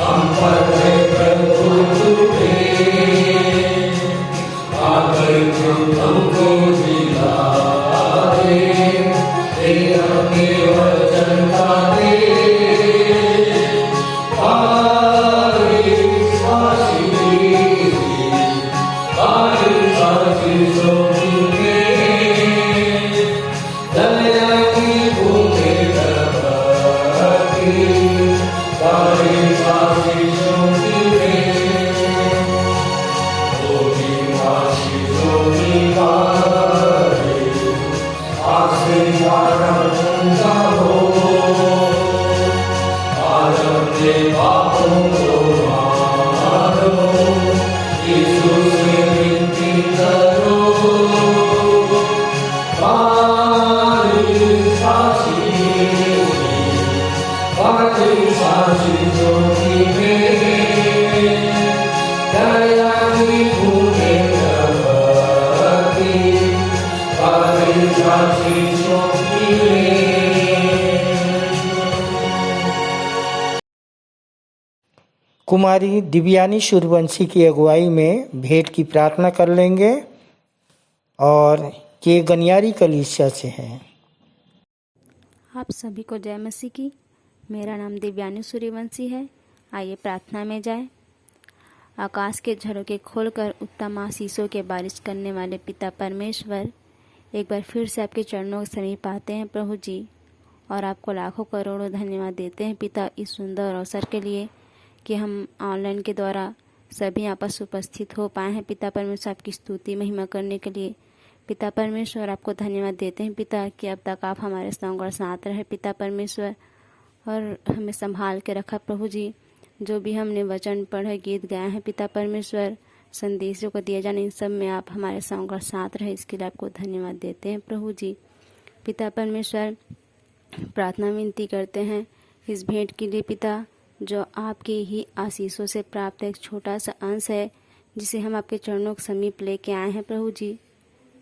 हम पर प्रभु कुमारी दिव्यानी सूर्यवंशी की अगुवाई में भेंट की प्रार्थना कर लेंगे और ये गनियारी कलीसिया से हैं। आप सभी को जय मसीह की। मेरा नाम दिव्यानी सूर्यवंशी है। आइए प्रार्थना में जाएं। आकाश के झरोखे खोलकर उत्तम आशीषों के बारिश करने वाले पिता परमेश्वर, एक बार फिर से आपके चरणों के समीप आते हैं प्रभु जी, और आपको लाखों करोड़ों धन्यवाद देते हैं पिता इस सुंदर अवसर के लिए कि हम ऑनलाइन के द्वारा सभी आपस उपस्थित हो पाए हैं। पिता परमेश्वर, आपकी स्तुति महिमा करने के लिए पिता परमेश्वर आपको धन्यवाद देते हैं पिता कि अब तक आप हमारे संग और साथ रहे पिता परमेश्वर, और हमें संभाल के रखा प्रभु जी। जो भी हमने वचन पढ़े, गीत गाए हैं पिता परमेश्वर, संदेशों को दिया जाने, इन सब में आप हमारे संग और साथ रहे, इसके लिए आपको धन्यवाद देते हैं प्रभु जी। पिता परमेश्वर, प्रार्थना विनती करते हैं इस भेंट के लिए पिता, जो आपके ही आशीषों से प्राप्त एक छोटा सा अंश है, जिसे हम आपके चरणों के समीप लेके आए हैं प्रभु जी।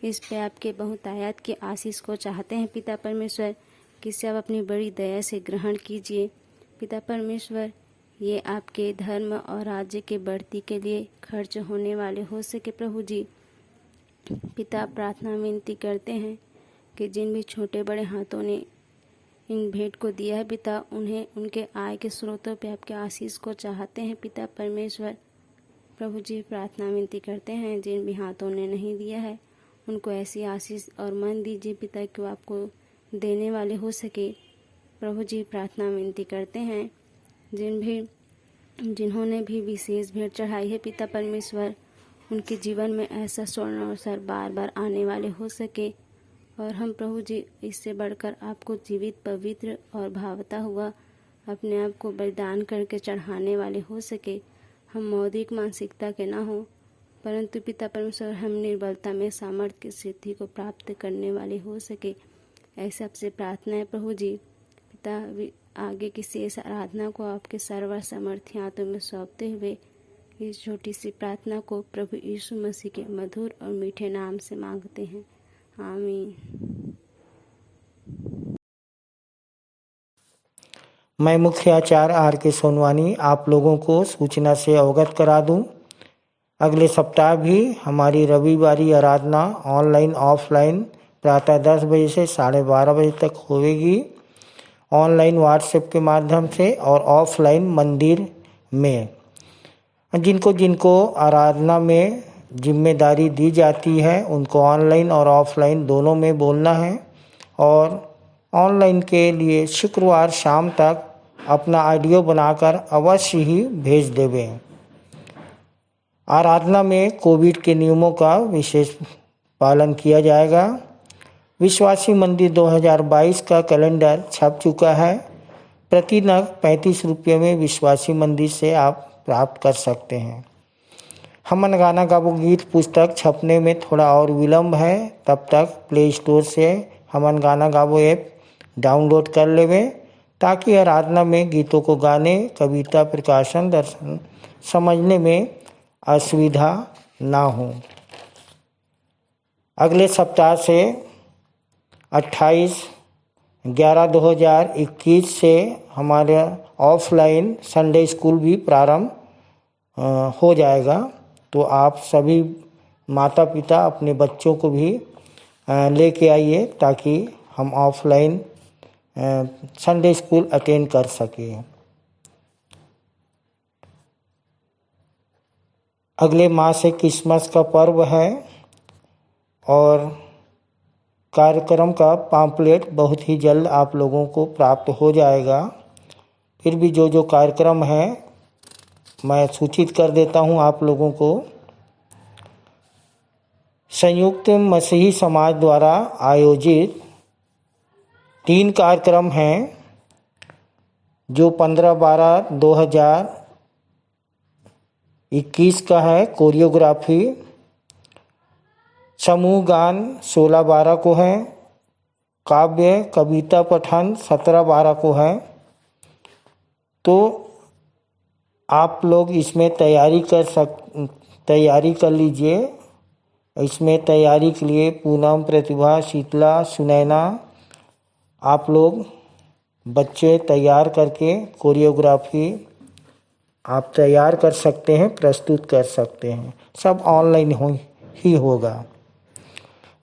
इस पे आपके बहुतायत के आशीष को चाहते हैं पिता परमेश्वर, कि इसे आप अपनी बड़ी दया से ग्रहण कीजिए पिता परमेश्वर। ये आपके धर्म और राज्य के बढ़ती के लिए खर्च होने वाले हो सके प्रभु जी। पिता, प्रार्थना विनती करते हैं कि जिन भी छोटे बड़े हाथों ने इन भेंट को दिया है पिता, उन्हें उनके आय के स्रोतों पे आपके आशीष को चाहते हैं पिता परमेश्वर। प्रभु जी, प्रार्थना विनती करते हैं जिन भी हाथों ने नहीं दिया है, उनको ऐसी आशीष और मन दीजिए पिता कि वो आपको देने वाले हो सके प्रभु जी। प्रार्थना विनती करते हैं जिन्होंने भी विशेष भेंट चढ़ाई है पिता परमेश्वर, उनके जीवन में ऐसा स्वर्ण अवसर बार बार आने वाले हो सके, और हम प्रभु जी इससे बढ़कर आपको जीवित, पवित्र और भावता हुआ अपने आप को बलिदान करके चढ़ाने वाले हो सके। हम मौलिक मानसिकता के ना हो, परंतु पिता परमेश्वर हम निर्बलता में सामर्थ्य की सिद्धि को प्राप्त करने वाले हो सके। ऐसे आपसे प्रार्थना है प्रभु जी। पिता, आगे की शेष आराधना को आपके सर्व सामर्थ्य हाथों में सौंपते हुए इस छोटी सी प्रार्थना को प्रभु यीशु मसीह के मधुर और मीठे नाम से मांगते हैं, आमीन। मैं मुख्य आचार्य R.K. सोनवानी आप लोगों को सूचना से अवगत करा दूं, अगले सप्ताह भी हमारी रविवारी आराधना ऑनलाइन ऑफलाइन प्रातः 10 बजे से 12:30 बजे तक होगी, ऑनलाइन व्हाट्सएप के माध्यम से और ऑफलाइन मंदिर में। जिनको आराधना में जिम्मेदारी दी जाती है उनको ऑनलाइन और ऑफलाइन दोनों में बोलना है, और ऑनलाइन के लिए शुक्रवार शाम तक अपना ऑडियो बनाकर अवश्य ही भेज देवें। आराधना में कोविड के नियमों का विशेष पालन किया जाएगा। विश्वासी मंदिर 2022 का कैलेंडर छप चुका है। प्रति नग 35 रुपये में विश्वासी मंदिर से आप प्राप्त कर सकते हैं। हमन गाना गाबो गीत पुस्तक छपने में थोड़ा और विलम्ब है, तब तक प्ले स्टोर से हमन गाना गाबो ऐप डाउनलोड कर लेवें, ताकि आराधना में गीतों को गाने, कविता, प्रकाशन, दर्शन समझने में असुविधा ना हो। अगले सप्ताह से 28/11/2021 से हमारे ऑफलाइन संडे स्कूल भी प्रारंभ हो जाएगा, तो आप सभी माता पिता अपने बच्चों को भी लेके आइए, ताकि हम ऑफलाइन संडे स्कूल अटेंड कर सकें। अगले माह से क्रिसमस का पर्व है, और कार्यक्रम का पम्पलेट बहुत ही जल्द आप लोगों को प्राप्त हो जाएगा। फिर भी जो कार्यक्रम है मैं सूचित कर देता हूं आप लोगों को। संयुक्त मसीही समाज द्वारा आयोजित 3 कार्यक्रम हैं, जो 15/12/2021 का है। कोरियोग्राफी, समूह गान 16/12 को है, काव्य कविता पठन 17/12 को है। तो आप लोग इसमें तैयारी कर लीजिए। इसमें तैयारी के लिए पूनम, प्रतिभा, शीतला, सुनैना, आप लोग बच्चे तैयार करके कोरियोग्राफी आप तैयार कर सकते हैं, प्रस्तुत कर सकते हैं। सब ऑनलाइन ही होगा।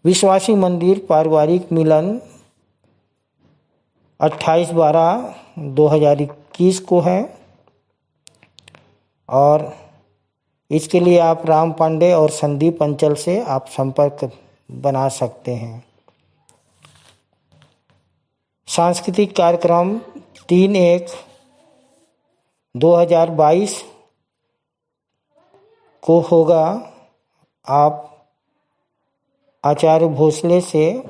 विश्वासी मंदिर पारिवारिक मिलन 28/12/2021 को है और इसके लिए आप राम पांडे और संदीप अंचल से आप संपर्क बना सकते हैं। सांस्कृतिक कार्यक्रम 3/1/2022 को होगा। आप आचार्य भोसले से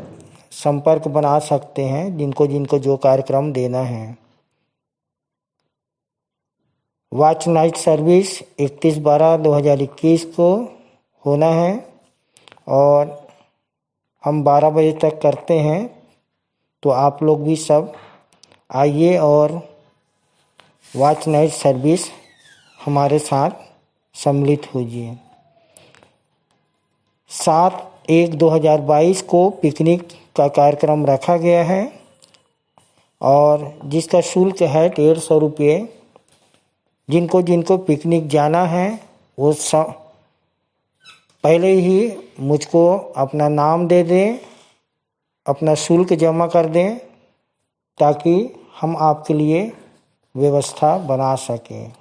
संपर्क बना सकते हैं जिनको जिनको जो कार्यक्रम देना है। वॉच नाइट सर्विस 31/12/2021 को होना है और हम 12 बजे तक करते हैं, तो आप लोग भी सब आइए और वॉच नाइट सर्विस हमारे साथ सम्मिलित होइए। 7/1/2022 को पिकनिक का कार्यक्रम रखा गया है और जिसका शुल्क है 150 रुपये। जिनको जिनको पिकनिक जाना है वो सब पहले ही मुझको अपना नाम दे दें, अपना शुल्क जमा कर दें ताकि हम आपके लिए व्यवस्था बना सकें।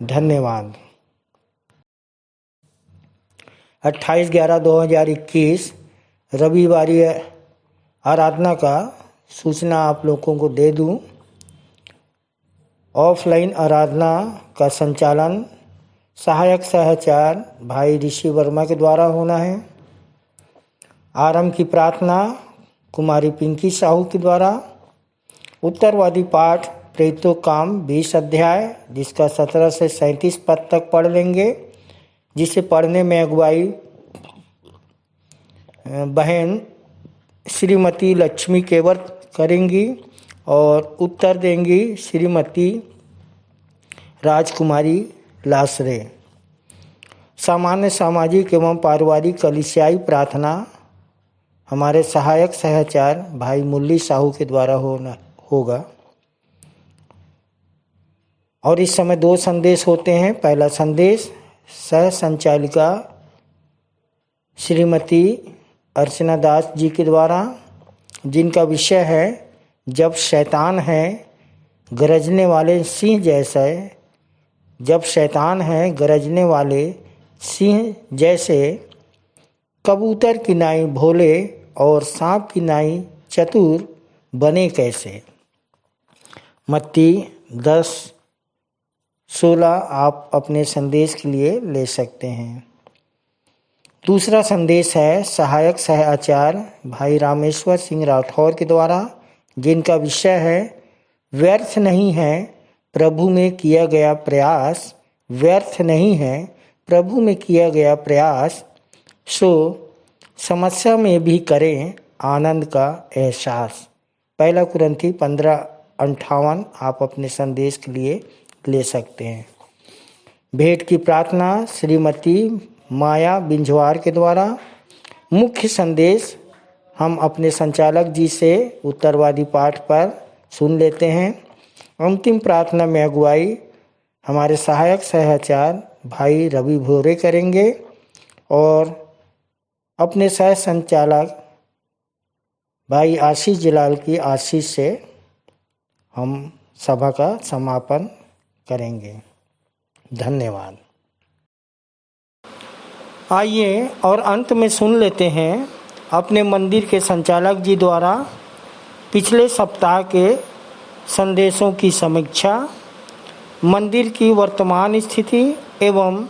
धन्यवाद। 28/11/2021 रविवारी आराधना का सूचना आप लोगों को दे दूं। ऑफलाइन आराधना का संचालन सहायक सहचार भाई ऋषि वर्मा के द्वारा होना है। आरंभ की प्रार्थना कुमारी पिंकी साहू के द्वारा। उत्तरवादी पाठ प्रेरितों काम 20 अध्याय जिसका 17 से 37 पद तक पढ़ लेंगे, जिसे पढ़ने में अगुवाई बहन श्रीमती लक्ष्मी केवट करेंगी और उत्तर देंगी श्रीमती राजकुमारी लासरे। सामान्य सामाजिक एवं पारिवारिक कलिसियाई प्रार्थना हमारे सहायक सहचार भाई मुरली साहू के द्वारा होगा। और इस समय 2 संदेश होते हैं। पहला संदेश सह संचालिका श्रीमती अर्चना दास जी के द्वारा, जिनका विषय है जब शैतान है गरजने वाले सिंह जैसे, जब शैतान है गरजने वाले सिंह जैसे, कबूतर की नाई भोले और सांप की नाई चतुर बने कैसे। मत्ती 10:16 आप अपने संदेश के लिए ले सकते हैं। दूसरा संदेश है सहायक सह आचार्य भाई रामेश्वर सिंह राठौर के द्वारा, जिनका विषय है व्यर्थ नहीं है प्रभु में किया गया प्रयास, व्यर्थ नहीं है प्रभु में किया गया प्रयास, सो समस्या में भी करें आनंद का एहसास। 1 कुरिन्थी 15:58 आप अपने संदेश के लिए ले सकते हैं। भेंट की प्रार्थना श्रीमती माया बिंझवार के द्वारा। मुख्य संदेश हम अपने संचालक जी से उत्तरवादी पाठ पर सुन लेते हैं। अंतिम प्रार्थना में अगुवाई हमारे सहायक सहचार भाई रवि भोरे करेंगे और अपने सह संचालक भाई आशीष जलाल की आशीष से हम सभा का समापन करेंगे। धन्यवाद। आइए और अंत में सुन लेते हैं अपने मंदिर के संचालक जी द्वारा पिछले सप्ताह के संदेशों की समीक्षा, मंदिर की वर्तमान स्थिति एवं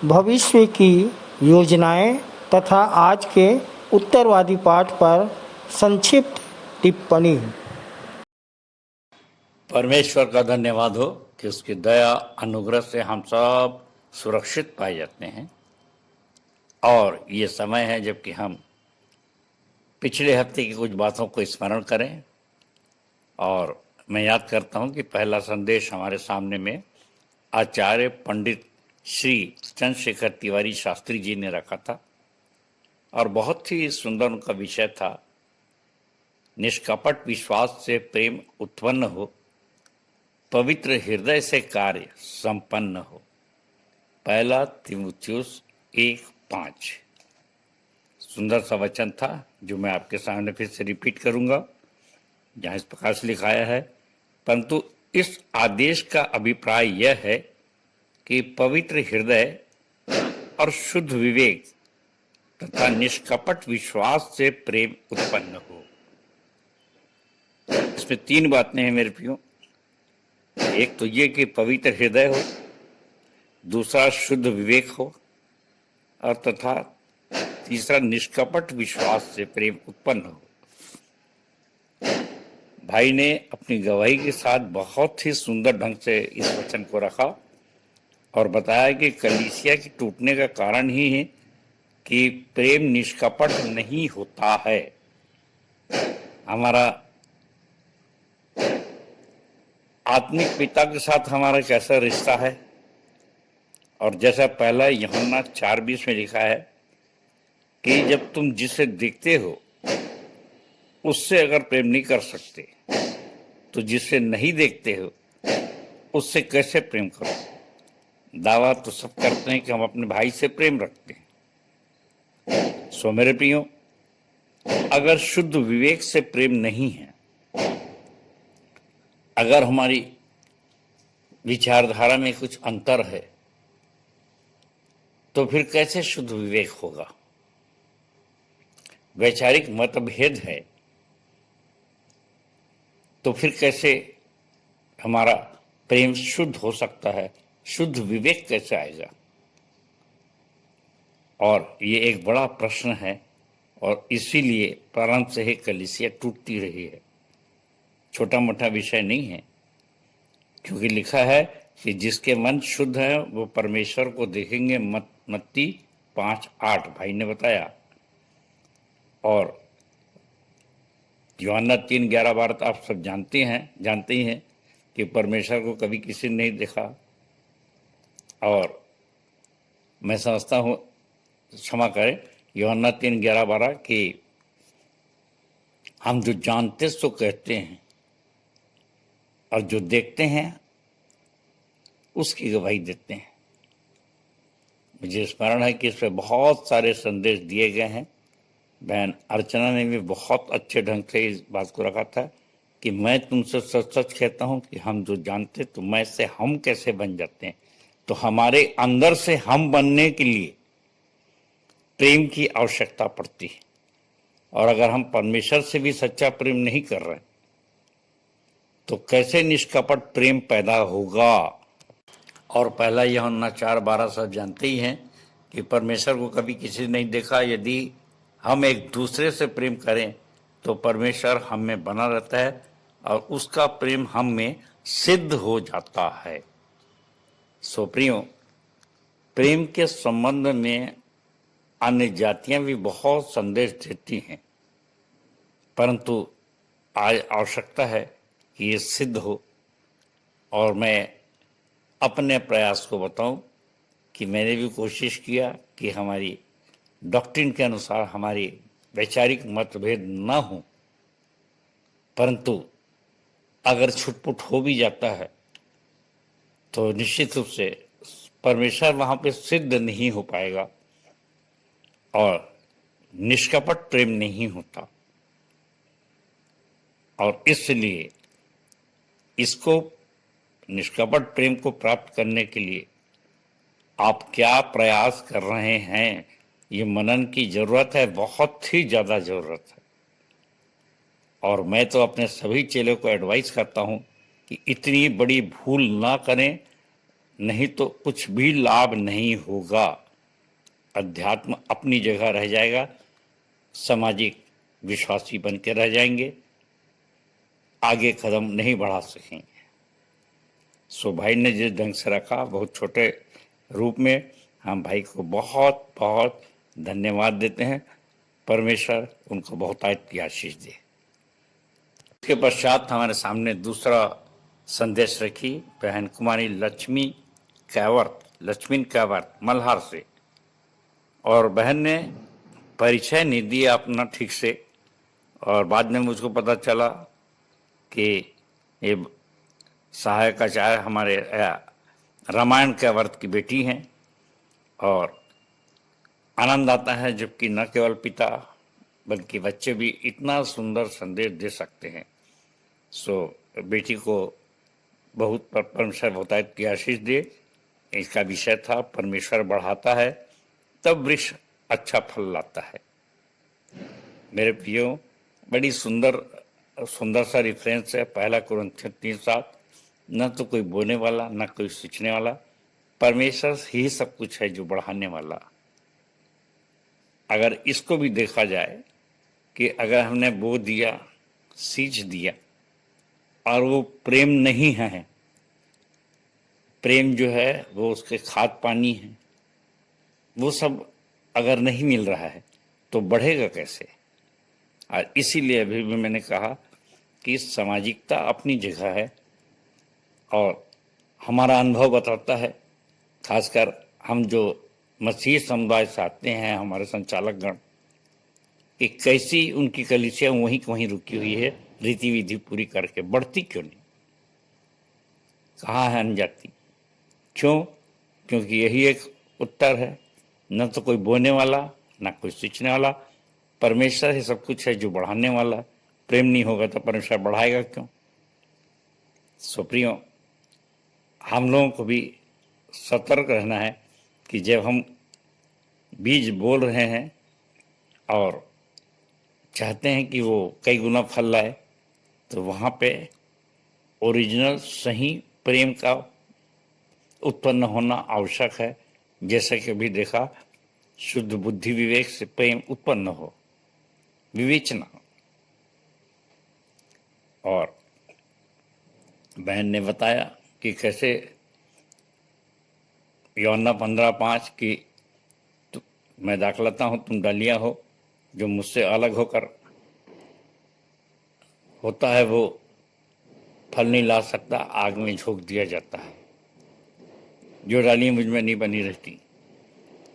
भविष्य की योजनाएं तथा आज के उत्तरवादी पाठ पर संक्षिप्त टिप्पणी। परमेश्वर का धन्यवाद हो कि उसकी दया अनुग्रह से हम सब सुरक्षित पाए जाते हैं और ये समय है जबकि हम पिछले हफ्ते की कुछ बातों को स्मरण करें। और मैं याद करता हूं कि पहला संदेश हमारे सामने में आचार्य पंडित श्री चंद्रशेखर तिवारी शास्त्री जी ने रखा था और बहुत ही सुंदर उनका विषय था, निष्कपट विश्वास से प्रेम उत्पन्न हो पवित्र हृदय से कार्य संपन्न हो। पहला तीमुथियुस 1:5। सुंदर सा वचन था जो मैं आपके सामने फिर से रिपीट करूंगा, जहाँ इस प्रकार से लिखाया है, परंतु इस आदेश का अभिप्राय यह है कि पवित्र हृदय और शुद्ध विवेक तथा निष्कपट विश्वास से प्रेम उत्पन्न हो। इसमें 3 बातें हैं मेरे प्रियो। एक तो ये कि पवित्र हृदय हो, दूसरा शुद्ध विवेक हो, और तथा तीसरा निष्कपट विश्वास से प्रेम उत्पन्न हो। भाई ने अपनी गवाही के साथ बहुत ही सुंदर ढंग से इस वचन को रखा और बताया कि कलीसिया के टूटने का कारण ही है कि प्रेम निष्कपट नहीं होता है। हमारा आत्मिक पिता के साथ हमारा कैसा रिश्ता है, और जैसा पहला यूहन्ना 4:20 में लिखा है कि जब तुम जिसे देखते हो उससे अगर प्रेम नहीं कर सकते तो जिसे नहीं देखते हो उससे कैसे प्रेम करो। दावा तो सब करते हैं कि हम अपने भाई से प्रेम रखते हैं। सो मेरे प्रियो, अगर शुद्ध विवेक से प्रेम नहीं है, अगर हमारी विचारधारा में कुछ अंतर है, तो फिर कैसे शुद्ध विवेक होगा। वैचारिक मतभेद है तो फिर कैसे हमारा प्रेम शुद्ध हो सकता है, शुद्ध विवेक कैसे आएगा। और ये एक बड़ा प्रश्न है, और इसीलिए प्रारंभ से ही कलीसिया टूटती रही है। छोटा मोटा विषय नहीं है, क्योंकि लिखा है कि जिसके मन शुद्ध है वो परमेश्वर को देखेंगे। मत्ती 5:8 भाई ने बताया। और यूहन्ना 3:11-12 तो आप सब जानते ही हैं कि परमेश्वर को कभी किसी ने नहीं देखा। और मैं समझता हूँ, क्षमा करें, यूहन्ना 3:11-12 कि हम जो जानते सो कहते हैं और जो देखते हैं उसकी गवाही देते हैं। मुझे स्मरण है कि इसमें बहुत सारे संदेश दिए गए हैं। बहन अर्चना ने भी बहुत अच्छे ढंग से इस बात को रखा था कि मैं तुमसे सच सच कहता हूँ कि हम जो जानते तो मैं से हम कैसे बन जाते हैं। तो हमारे अंदर से हम बनने के लिए प्रेम की आवश्यकता पड़ती है। और अगर हम परमेश्वर से भी सच्चा प्रेम नहीं कर रहे तो कैसे निष्कपट प्रेम पैदा होगा। और पहला यूहन्ना 4:12 सब जानते ही हैं कि परमेश्वर को कभी किसी ने नहीं देखा। यदि हम एक दूसरे से प्रेम करें तो परमेश्वर हम में बना रहता है और उसका प्रेम हम में सिद्ध हो जाता है। सो प्रियो, प्रेम के संबंध में अन्य जातियां भी बहुत संदेश देती हैं, परंतु आज आवश्यकता है कि ये सिद्ध हो। और मैं अपने प्रयास को बताऊं कि मैंने भी कोशिश किया कि हमारी डॉक्ट्रिन के अनुसार हमारी वैचारिक मतभेद न हो, परंतु अगर छुटपुट हो भी जाता है तो निश्चित रूप से परमेश्वर वहाँ पे सिद्ध नहीं हो पाएगा और निष्कपट प्रेम नहीं होता। और इसलिए इसको, निष्कपट प्रेम को प्राप्त करने के लिए आप क्या प्रयास कर रहे हैं, ये मनन की जरूरत है, बहुत ही ज़्यादा ज़रूरत है। और मैं तो अपने सभी चेलों को एडवाइस करता हूँ कि इतनी बड़ी भूल ना करें, नहीं तो कुछ भी लाभ नहीं होगा। अध्यात्म अपनी जगह रह जाएगा, सामाजिक विश्वासी बन के रह जाएंगे, आगे कदम नहीं बढ़ा सकेंगे। सो भाई ने जिस ढंग से रखा, बहुत छोटे रूप में, हम भाई को बहुत बहुत धन्यवाद देते हैं। परमेश्वर उनको बहुत की आशीष दे। इसके पश्चात हमारे सामने दूसरा संदेश रखी बहन कुमारी लक्ष्मीन कैवर्त मल्हार से। और बहन ने परिचय नहीं दिया अपना ठीक से, और बाद में मुझको पता चला कि ये सहायक आचार्य हमारे रामायण के वर्त की बेटी हैं, और आनंद आता है जबकि न केवल पिता बल्कि बच्चे भी इतना सुंदर संदेश दे सकते हैं। सो बेटी को बहुत परमेश्वर बहुतायत की आशीष दे। इसका विषय था परमेश्वर बढ़ाता है तब वृक्ष अच्छा फल लाता है। मेरे प्रियो, बड़ी सुंदर सा रेफरेंस है, 1 कुरिन्थियों 3:7। न तो कोई बोने वाला न कोई सींचने वाला, परमेश्वर ही सब कुछ है जो बढ़ाने वाला। अगर इसको भी देखा जाए कि अगर हमने बो दिया, सींच दिया और वो प्रेम नहीं है, प्रेम जो है वो उसके खाद पानी है, वो सब अगर नहीं मिल रहा है तो बढ़ेगा कैसे। और इसीलिए अभी भी मैंने कहा कि सामाजिकता अपनी जगह है, और हमारा अनुभव बताता है, खासकर हम जो मसीह समुदाय से आते हैं, हमारे संचालकगण, कि कैसी उनकी कलीसिया वहीं वहीं रुकी हुई है, रीति विधि पूरी करके बढ़ती क्यों नहीं, कहाँ है अनजाती, क्यों? क्योंकि यही एक उत्तर है, न तो कोई बोने वाला न कोई सींचने वाला, परमेश्वर ही सब कुछ है जो बढ़ाने वाला। प्रेम नहीं होगा तो परमेश्वर बढ़ाएगा क्यों। सो प्रियो, हम लोगों को भी सतर्क रहना है कि जब हम बीज बोल रहे हैं और चाहते हैं कि वो कई गुना फल लाए, तो वहाँ पे ओरिजिनल सही प्रेम का उत्पन्न होना आवश्यक है। जैसा कि अभी देखा, शुद्ध बुद्धि विवेक से प्रेम उत्पन्न हो, विवेचना। और बहन ने बताया कि कैसे यूहन्ना 15:5 की मैं दाखलता हूँ, तुम डालियाँ हो, जो मुझसे अलग होकर होता है वो फल नहीं ला सकता, आग में झोंक दिया जाता है। जो डालियाँ मुझ में नहीं बनी रहती।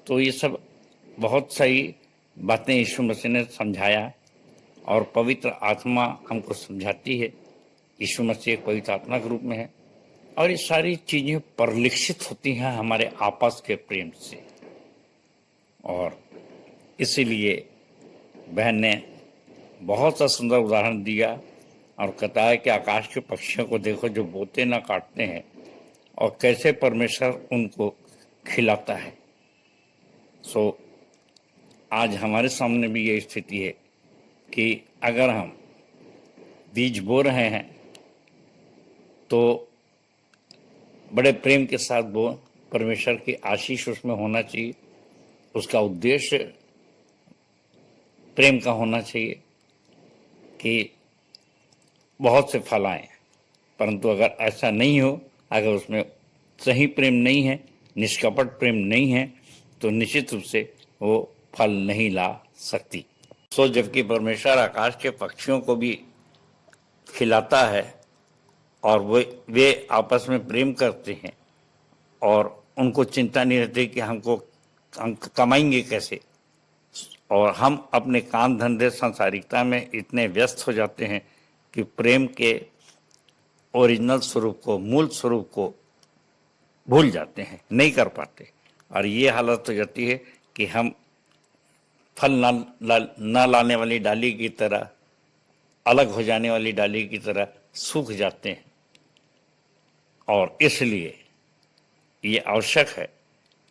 तो ये सब बहुत सही बातें यीशु मसीह ने समझाया, और पवित्र आत्मा हमको समझाती है। यीशु मसीह एक पवित्र आत्मा के रूप में है, और ये सारी चीज़ें परिलक्षित होती हैं हमारे आपस के प्रेम से। और इसीलिए बहन ने बहुत सा सुंदर उदाहरण दिया, और कहता है कि आकाश के पक्षियों को देखो जो बोते ना काटते हैं, और कैसे परमेश्वर उनको खिलाता है। सो आज हमारे सामने भी ये स्थिति है कि अगर हम बीज बो रहे हैं तो बड़े प्रेम के साथ बो, परमेश्वर की आशीष उसमें होना चाहिए, उसका उद्देश्य प्रेम का होना चाहिए कि बहुत से फल आएं। परंतु अगर ऐसा नहीं हो, अगर उसमें सही प्रेम नहीं है, निष्कपट प्रेम नहीं है, तो निश्चित रूप से वो फल नहीं ला सकती। सो जबकि परमेश्वर आकाश के पक्षियों को भी खिलाता है, और वे आपस में प्रेम करते हैं, और उनको चिंता नहीं रहती कि हम कमाएंगे कैसे, और हम अपने काम धंधे सांसारिकता में इतने व्यस्त हो जाते हैं कि प्रेम के ओरिजिनल स्वरूप को, मूल स्वरूप को भूल जाते हैं, नहीं कर पाते। और ये हालत हो जाती है कि हम फल ना लाने वाली डाली की तरह, अलग हो जाने वाली डाली की तरह सूख जाते हैं। और इसलिए ये आवश्यक है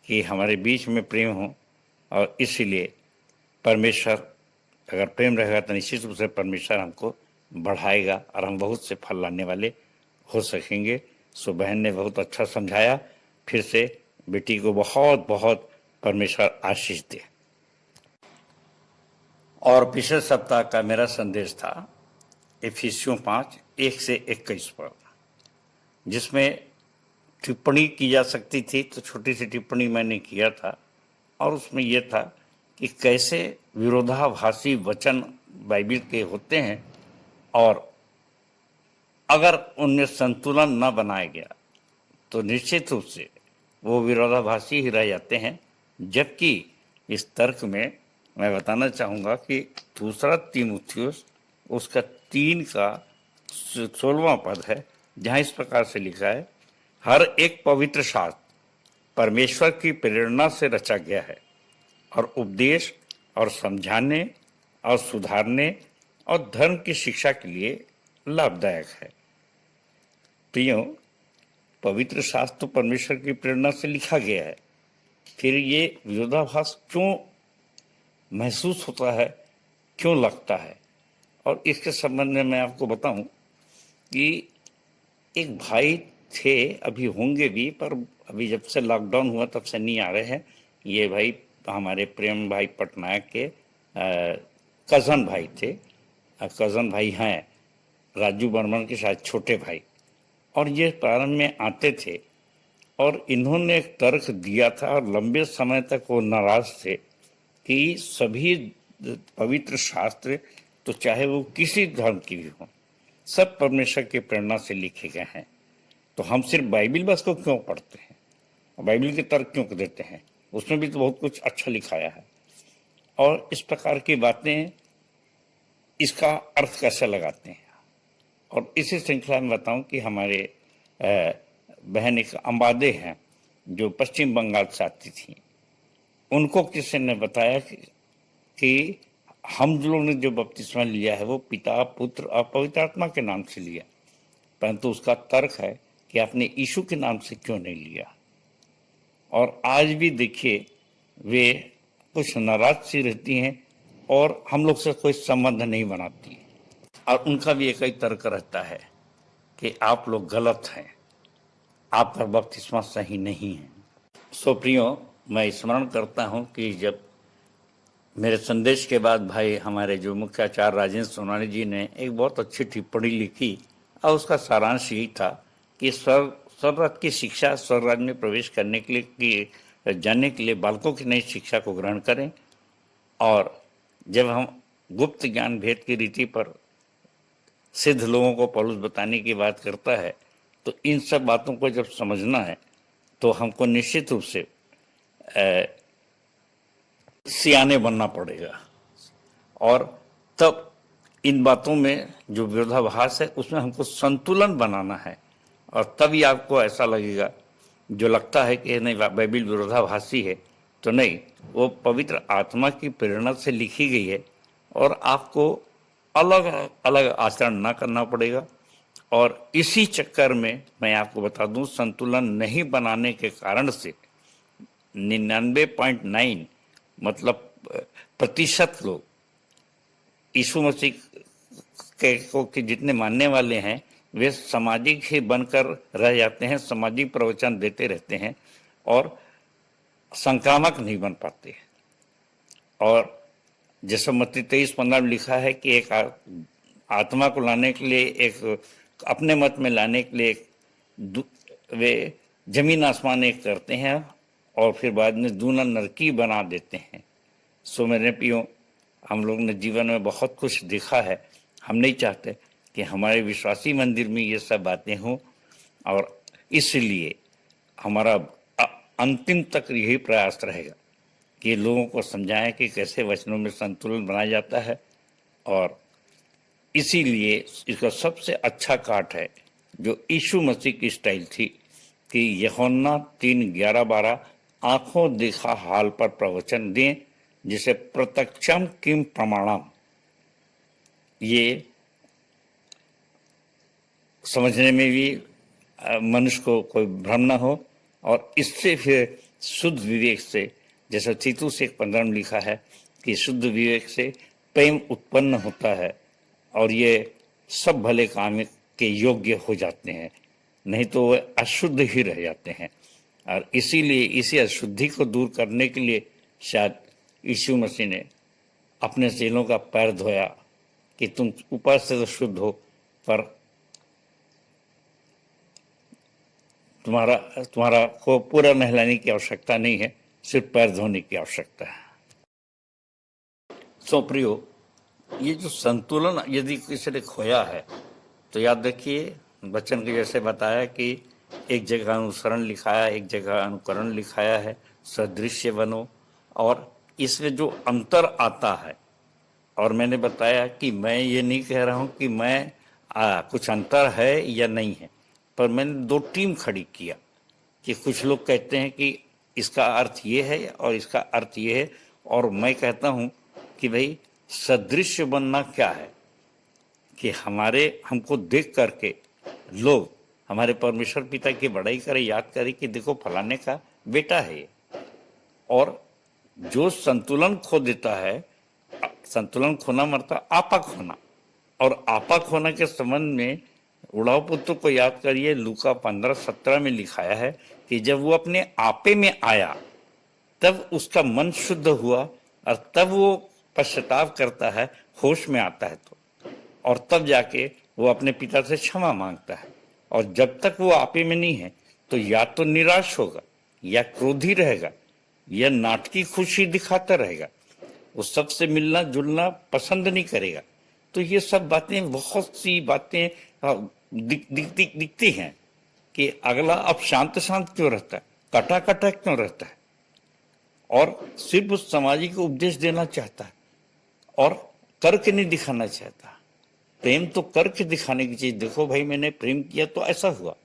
कि हमारे बीच में प्रेम हो, और इसीलिए परमेश्वर, अगर प्रेम रहेगा तो निश्चित रूप से परमेश्वर हमको बढ़ाएगा, और हम बहुत से फल लाने वाले हो सकेंगे। सो बहन ने बहुत अच्छा समझाया। फिर से बेटी को बहुत बहुत परमेश्वर आशीष दे। और पिछले सप्ताह का मेरा संदेश था इफिसियों 5:1-21 पर, जिसमें टिप्पणी की जा सकती थी, तो छोटी सी टिप्पणी मैंने किया था, और उसमें यह था कि कैसे विरोधाभासी वचन बाइबिल के होते हैं, और अगर उनमें संतुलन न बनाया गया तो निश्चित रूप से वो विरोधाभासी ही रह जाते हैं। जबकि इस तर्क में मैं बताना चाहूँगा कि दूसरा तीमुथियुस उसका 3 का 16वां पद है, जहाँ इस प्रकार से लिखा है, हर एक पवित्र शास्त्र परमेश्वर की प्रेरणा से रचा गया है और उपदेश और समझाने और सुधारने और धर्म की शिक्षा के लिए लाभदायक है। प्रियो, पवित्र शास्त्र तो परमेश्वर की प्रेरणा से लिखा गया है, फिर ये विरोधाभास क्यों महसूस होता है, क्यों लगता है? और इसके संबंध में मैं आपको बताऊं कि एक भाई थे, अभी होंगे भी, पर अभी जब से लॉकडाउन हुआ तब से नहीं आ रहे हैं। ये भाई हमारे प्रेम भाई पटनायक के कज़न भाई थे, कज़न भाई हैं, राजू बर्मन के शायद छोटे भाई। और ये प्रारंभ में आते थे और इन्होंने एक तर्क दिया था और लंबे समय तक वो नाराज थे कि सभी पवित्र शास्त्र, तो चाहे वो किसी धर्म की भी हो, सब परमेश्वर की प्रेरणा से लिखे गए हैं, तो हम सिर्फ बाइबिल बस को क्यों पढ़ते हैं, बाइबिल के तर्क क्यों देते हैं? उसमें भी तो बहुत कुछ अच्छा लिखाया है। और इस प्रकार की बातें, इसका अर्थ कैसे लगाते हैं? और इसी श्रृंखला में बताऊं कि हमारे बहन एक अंबादे हैं जो पश्चिम बंगाल से आती थी, उनको किसी ने बताया कि हम लोगों ने जो बपतिस्मा लिया है वो पिता, पुत्र और पवित्र आत्मा के नाम से लिया, परंतु उसका तर्क है कि आपने यीशु के नाम से क्यों नहीं लिया। और आज भी देखिए वे कुछ नाराज सी रहती हैं और हम लोग से कोई संबंध नहीं बनाती, और उनका भी एक ही तर्क रहता है कि आप लोग गलत हैं, आपका बपतिस्मा सही नहीं है। सो प्रियो, मैं स्मरण करता हूं कि जब मेरे संदेश के बाद भाई हमारे जो मुख्य आचार्य राजेंद्र सोनानी जी ने एक बहुत अच्छी टिप्पणी लिखी, और उसका सारांश यही था कि स्वर्ग की शिक्षा, स्वर्ग राज्य में प्रवेश करने के लिए जानने के लिए बालकों की नई शिक्षा को ग्रहण करें। और जब हम गुप्त ज्ञान भेद की रीति पर सिद्ध लोगों को पौलुस बताने की बात करता है, तो इन सब बातों को जब समझना है तो हमको निश्चित रूप से सियाने बनना पड़ेगा। और तब इन बातों में जो विरोधाभास है उसमें हमको संतुलन बनाना है, और तभी आपको ऐसा लगेगा, जो लगता है कि नहीं बाइबिल विरोधाभासी है, तो नहीं, वो पवित्र आत्मा की प्रेरणा से लिखी गई है और आपको अलग अलग आचरण ना करना पड़ेगा। और इसी चक्कर में मैं आपको बता दूं, संतुलन नहीं बनाने के कारण से 99.9 मतलब प्रतिशत लोग यीशु मसीह के जितने मानने वाले हैं वे सामाजिक ही बनकर रह जाते हैं, सामाजिक प्रवचन देते रहते हैं और संक्रामक नहीं बन पाते। और जैसे मत्ती 23:15 में लिखा है कि एक आत्मा को लाने के लिए, एक अपने मत में लाने के लिए वे जमीन आसमान एक करते हैं और फिर बाद में दूना नरकी बना देते हैं। सो मेरे प्रियो, हम लोग ने जीवन में बहुत कुछ देखा है, हम नहीं चाहते कि हमारे विश्वासी मंदिर में ये सब बातें हों, और इसलिए हमारा अंतिम तक यही प्रयास रहेगा कि लोगों को समझाएं कि कैसे वचनों में संतुलन बनाया जाता है। और इसीलिए इसका सबसे अच्छा काट है जो यीशु मसीह की स्टाइल थी कि यूहन्ना 3:11-12 आंखों देखा हाल पर प्रवचन दें, जिसे प्रत्यक्षम किम प्रमाणम, ये समझने में भी मनुष्य को कोई भ्रम न हो, और इससे फिर शुद्ध विवेक से, जैसा तीतुस 1:15 में लिखा है कि शुद्ध विवेक से प्रेम उत्पन्न होता है और ये सब भले काम के योग्य हो जाते हैं, नहीं तो वह अशुद्ध ही रह जाते हैं। और इसीलिए इसी अशुद्धि को दूर करने के लिए शायद यीशु मसीह ने अपने चेलों का पैर धोया कि तुम ऊपर से तो शुद्ध हो, पर तुम्हारा को पूरा नहलाने की आवश्यकता नहीं है, सिर्फ पैर धोने की आवश्यकता है। सो प्रियो, ये जो संतुलन यदि किसी ने खोया है तो याद रखिए, बच्चन के जैसे बताया कि एक जगह अनुसरण लिखाया, एक जगह अनुकरण लिखाया है, सदृश्य बनो, और इसमें जो अंतर आता है, और मैंने बताया कि मैं ये नहीं कह रहा हूँ कि मैं कुछ अंतर है या नहीं है, पर मैंने दो टीम खड़ी किया कि कुछ लोग कहते हैं कि इसका अर्थ ये है और इसका अर्थ ये है, और मैं कहता हूँ कि भाई सदृश्य बनना क्या है कि हमको देख करके लोग हमारे परमेश्वर पिता की बड़ाई करें, याद करें कि देखो फलाने का बेटा है ये। और जो संतुलन खो देता है, संतुलन खोना मरता आपा खोना, और आपा खोना के संबंध में उड़ाव पुत्र को याद करिए, लूका 15:17 में लिखाया है कि जब वो अपने आपे में आया तब उसका मन शुद्ध हुआ और तब वो पश्चाताप करता है, होश में आता है तो, और तब जाके वो अपने पिता से क्षमा मांगता है। और जब तक वो आपे में नहीं है तो या तो निराश होगा, या क्रोधी रहेगा, या नाटकी खुशी दिखाता रहेगा, वो सबसे मिलना जुलना पसंद नहीं करेगा। तो ये सब बातें, बहुत सी बातें दिखती हैं कि अगला अब शांत शांत क्यों रहता है, कटा कटा क्यों रहता है, और सिर्फ उस सामाजिक उपदेश देना चाहता है और करके नहीं दिखाना चाहता। प्रेम तो करके दिखाने की चीज, देखो भाई मैंने प्रेम किया तो ऐसा हुआ,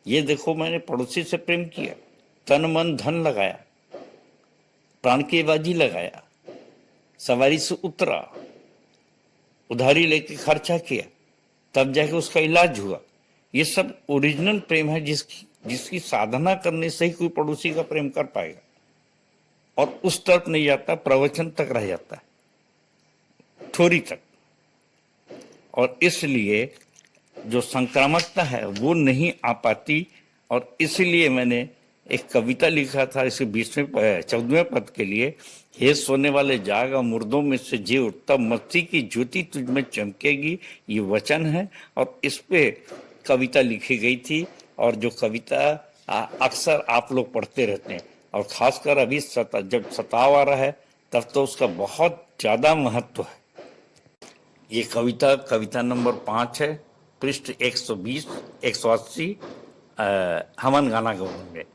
ये देखो मैंने पड़ोसी से प्रेम किया, तन मन धन लगाया, प्राण की बाजी लगाया, सवारी से उतरा, उधारी लेके खर्चा किया, तब जाके उसका इलाज हुआ। ये सब ओरिजिनल प्रेम है जिसकी साधना करने से ही कोई पड़ोसी का प्रेम कर पाएगा, और उस तरफ नहीं जाता, प्रवचन तक रह जाता है, थोड़ी तक। और इसलिए जो संक्रामकता है वो नहीं आ पाती, और इसलिए मैंने एक कविता लिखा था इसे 14वें पद के लिए, हे सोने वाले जाग और मुर्दों में से जी उठ, तब मस्ती की ज्योति तुझ में चमकेगी, ये वचन है। और इस पे कविता लिखी गई थी, और जो कविता अक्सर आप लोग पढ़ते रहते हैं, और खासकर अभी जब सताव आ रहा है तब तो उसका बहुत ज़्यादा महत्व है। ये कविता नंबर 5 है, पृष्ठ 120 180, हमन गाना गाऊंगे।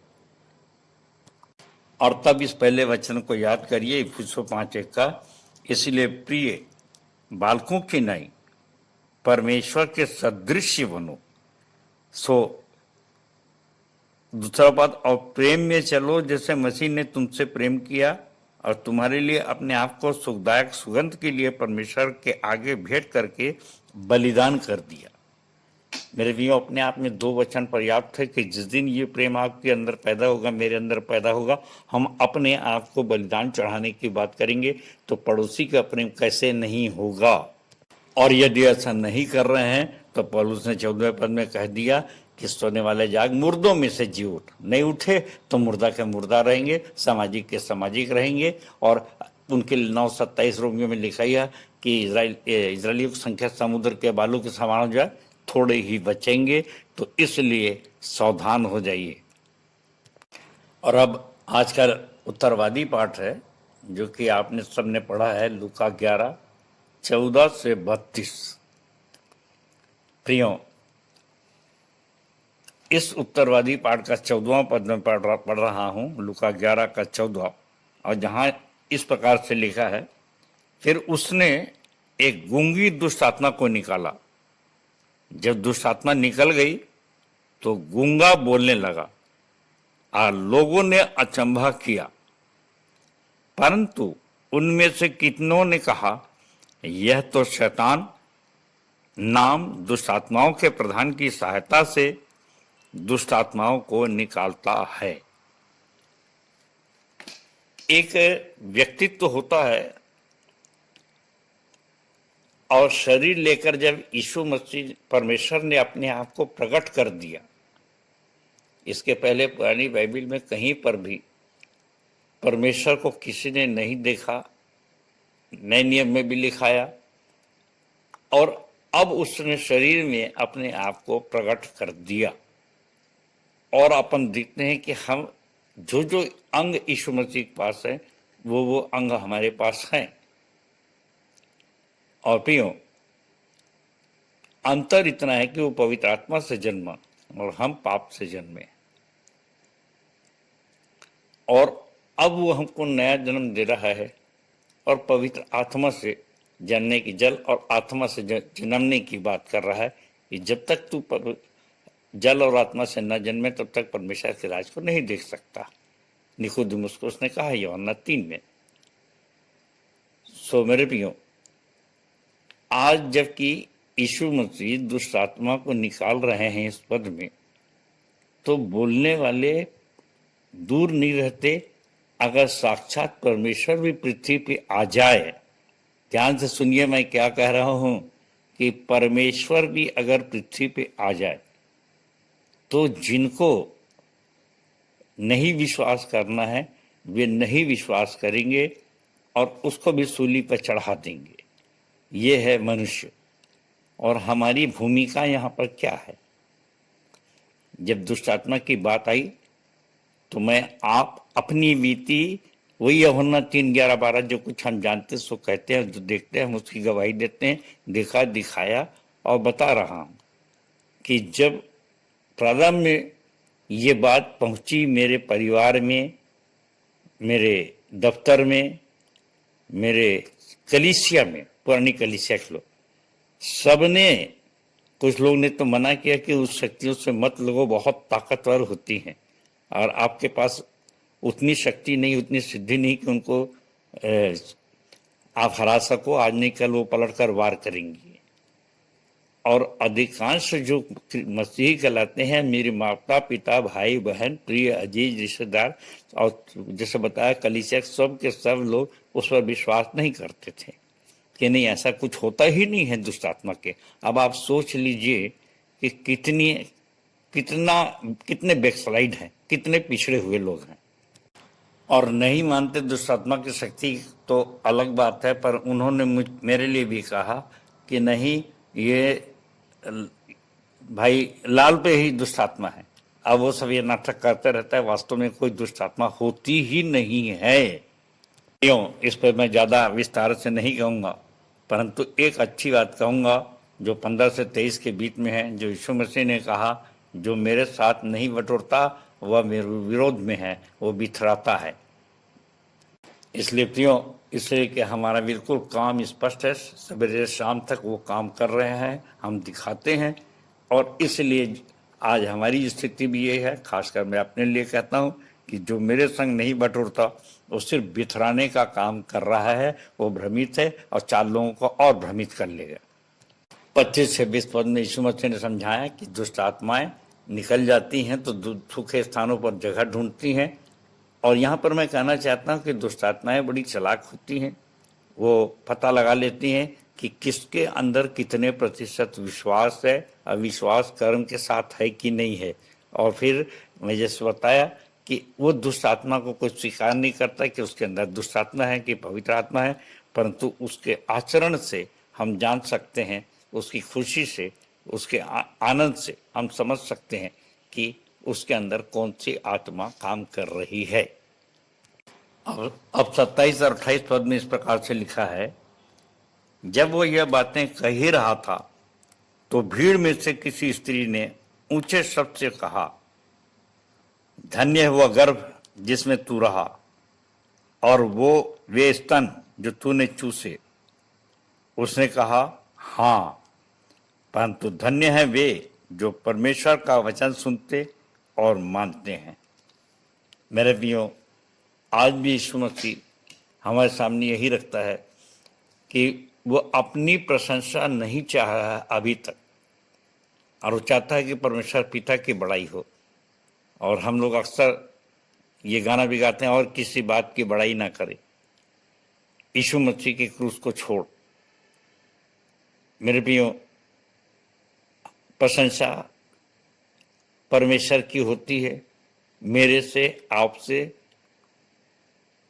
और तब इस पहले वचन को याद करिए, इफिसियों 5:1 का, इसलिए प्रिय बालकों की नहीं परमेश्वर के सदृश्य बनो। सो दूसरा बात, और प्रेम में चलो जैसे मसीह ने तुमसे प्रेम किया और तुम्हारे लिए अपने आप को सुखदायक सुगंध के लिए परमेश्वर के आगे भेंट करके बलिदान कर दिया। मेरे प्रियो, अपने आप में 2 वचन पर्याप्त है कि जिस दिन ये प्रेम आपके अंदर पैदा होगा, मेरे अंदर पैदा होगा, हम अपने आप को बलिदान चढ़ाने की बात करेंगे, तो पड़ोसी का प्रेम कैसे नहीं होगा। और यदि ऐसा नहीं कर रहे हैं तो पौलुस ने 14वें पद में कह दिया कि सोने वाले जाग, मुर्दों में से जी उठ। नहीं उठे तो मुर्दा के मुर्दा रहेंगे, सामाजिक के सामाजिक रहेंगे। और उनके 9:27 रोमियो में लिखा है कि इजरायलियों की संख्या समुद्र के बालू के समान हो जाए, थोड़े ही बचेंगे। तो इसलिए सावधान हो जाइए। और अब आज का उत्तरवादी पाठ है जो कि आपने सबने पढ़ा है, लूका 11:14 से 32। प्रियो, इस उत्तरवादी पाठ का 14वां पद में पढ़ रहा हूं, लूका 11 का 14, और जहां इस प्रकार से लिखा है, फिर उसने एक गूंगी दुष्ट आत्मा को निकाला। जब दुष्ट आत्मा निकल गई तो गूंगा बोलने लगा और लोगों ने अचंभा किया, परंतु उनमें से कितनों ने कहा, यह तो शैतान नाम दुष्ट आत्माओं के प्रधान की सहायता से दुष्ट आत्माओं को निकालता है। एक व्यक्तित्व होता है, और शरीर लेकर जब यीशु मसीह परमेश्वर ने अपने आप को प्रकट कर दिया, इसके पहले पुरानी बाइबल में कहीं पर भी परमेश्वर को किसी ने नहीं देखा, नए नियम में भी लिखाया, और अब उसने शरीर में अपने आप को प्रकट कर दिया। और अपन देखते हैं कि हम जो अंग यीशु मसीह के पास है वो अंग हमारे पास हैं। और प्रियो, अंतर इतना है कि वो पवित्र आत्मा से जन्मा और हम पाप से जन्मे, और अब वो हमको नया जन्म दे रहा है और पवित्र आत्मा से जानने की, जल और आत्मा से जन्मने की बात कर रहा है कि जब तक तू जल और आत्मा से न जन्मे तब तक परमेश्वर के राज को नहीं देख सकता। निकोदेमुस को उसने कहा यूहन्ना 3 में। सो मेरे प्रियो, आज जबकि यीशु मसीह दुष्ट आत्मा को निकाल रहे हैं इस पद में, तो बोलने वाले दूर नहीं रहते। अगर साक्षात परमेश्वर भी पृथ्वी पे आ जाए, ध्यान से सुनिए मैं क्या कह रहा हूं, कि परमेश्वर भी अगर पृथ्वी पे आ जाए तो जिनको नहीं विश्वास करना है वे नहीं विश्वास करेंगे और उसको भी सूली पर चढ़ा देंगे। ये है मनुष्य। और हमारी भूमिका यहाँ पर क्या है? जब दुष्ट आत्मा की बात आई तो मैं आप अपनी बीती वही यूहन्ना 3:11-12 जो कुछ हम जानते सो कहते हैं, जो देखते हैं हम उसकी गवाही देते हैं, देखा दिखाया और बता रहा हूँ कि जब प्रारंभ में ये बात पहुंची मेरे परिवार में, मेरे दफ्तर में, मेरे कलीसिया में, पुरानी कलीसिया के लोग सबने, कुछ लोग ने तो मना किया कि उस शक्तियों से मत लगो, बहुत ताकतवर होती हैं और आपके पास उतनी शक्ति नहीं, उतनी सिद्धि नहीं कि उनको आप हरा सको। आज नहीं कल वो पलट कर वार करेंगी। और अधिकांश जो मसीही कहलाते हैं, मेरे माता पिता, भाई बहन, प्रिय अजीज रिश्तेदार और जैसे बताया कलीसिया, सब के सब लोग उस पर विश्वास नहीं करते थे कि नहीं ऐसा कुछ होता ही नहीं है दुष्ट आत्मा के। अब आप सोच लीजिए कि कितने बैकस्लाइड हैं, कितने पिछड़े हुए लोग हैं और नहीं मानते दुष्ट आत्मा की शक्ति तो अलग बात है, पर उन्होंने मेरे लिए भी कहा कि नहीं, ये भाई लाल पे ही दुष्ट आत्मा है। अब वो सब ये नाटक करते रहता है, वास्तव में कोई दुष्ट आत्मा होती ही नहीं है। क्यों, इस पर मैं ज़्यादा विस्तार से नहीं कहूँगा, परंतु एक अच्छी बात कहूँगा जो 15 से 23 के बीच में है, जो यीशु मसीह ने कहा, जो मेरे साथ नहीं बटोरता वह मेरे विरोध में है, वो बिथराता है। इसलिए प्रियो, इसलिए कि हमारा बिल्कुल काम स्पष्ट है, सवेरे शाम तक वो काम कर रहे हैं, हम दिखाते हैं। और इसलिए आज हमारी स्थिति भी ये है, खासकर मैं अपने लिए कहता हूँ कि जो मेरे संग नहीं बटोरता वो सिर्फ बिथराने का काम कर रहा है, वो भ्रमित है और 4 लोगों को और भ्रमित कर लेगा। 25-26 पद में यीशु मसीह ने समझाया कि दुष्ट आत्माएं निकल जाती हैं तो सूखे स्थानों पर जगह ढूंढती हैं। और यहाँ पर मैं कहना चाहता हूँ कि दुष्ट आत्माएं बड़ी चालाक होती हैं। वो पता लगा लेती हैं कि किसके अंदर कितने प्रतिशत विश्वास है, अविश्वास कर्म के साथ है कि नहीं है। और फिर मैं जैसे बताया कि वो दुष्ट आत्मा को कोई स्वीकार नहीं करता कि उसके अंदर दुष्ट आत्मा है कि पवित्र आत्मा है, परंतु उसके आचरण से हम जान सकते हैं, उसकी खुशी से, उसके आनंद से हम समझ सकते हैं कि उसके अंदर कौन सी आत्मा काम कर रही है। अब 27 और 28 पद में इस प्रकार से लिखा है, जब वो यह बातें कह ही रहा था तो भीड़ में से किसी स्त्री ने ऊंचे शब्द से कहा, धन्य हुआ गर्भ जिसमें तू रहा और वे स्तन जो तूने चूसे। उसने कहा, हाँ, परंतु धन्य है वे जो परमेश्वर का वचन सुनते और मानते हैं। मेरे प्रियो, आज भी यीशु मसीह हमारे सामने यही रखता है कि वो अपनी प्रशंसा नहीं चाह रहा है अभी तक, और वो चाहता है कि परमेश्वर पिता की बड़ाई हो। और हम लोग अक्सर ये गाना भी गाते हैं, और किसी बात की बड़ाई ना करे, यीशु मसीह के क्रूस को छोड़। मेरे प्रियो, प्रशंसा परमेश्वर की होती है। मेरे से, आपसे,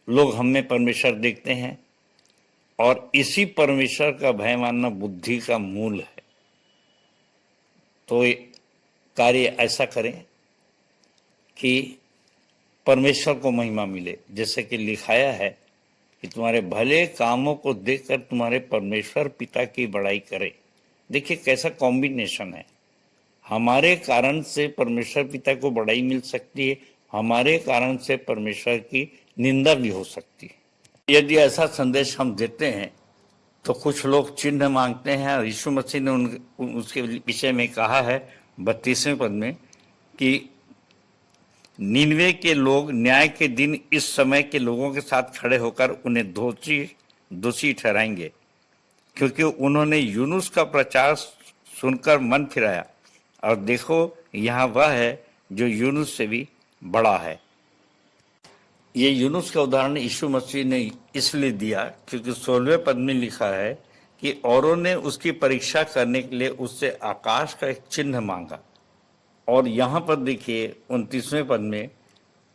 लोग हम में परमेश्वर देखते हैं और इसी परमेश्वर का भय मानना बुद्धि का मूल है। तो कार्य ऐसा करें कि परमेश्वर को महिमा मिले, जैसे कि लिखाया है कि तुम्हारे भले कामों को देखकर तुम्हारे परमेश्वर पिता की बड़ाई करे। देखिए कैसा कॉम्बिनेशन है। हमारे कारण से परमेश्वर पिता को बड़ाई मिल सकती है, हमारे कारण से परमेश्वर की निंदा भी हो सकती है। यदि ऐसा संदेश हम देते हैं तो कुछ लोग चिन्ह मांगते हैं, और यीशु मसीह ने उसके विषय में कहा है, 32वें पद में कि निनवे के लोग न्याय के दिन इस समय के लोगों के साथ खड़े होकर उन्हें दोषी ठहराएंगे, क्योंकि उन्होंने यूनुस का प्रचार सुनकर मन फिराया, और देखो यहाँ वह है जो यूनुस से भी बड़ा है। ये यूनुस का उदाहरण यीशु मसीह ने इसलिए दिया क्योंकि 16वें पद में लिखा है कि औरों ने उसकी परीक्षा करने के लिए उससे आकाश का एक चिन्ह मांगा। और यहाँ पर देखिए 29वें पद में,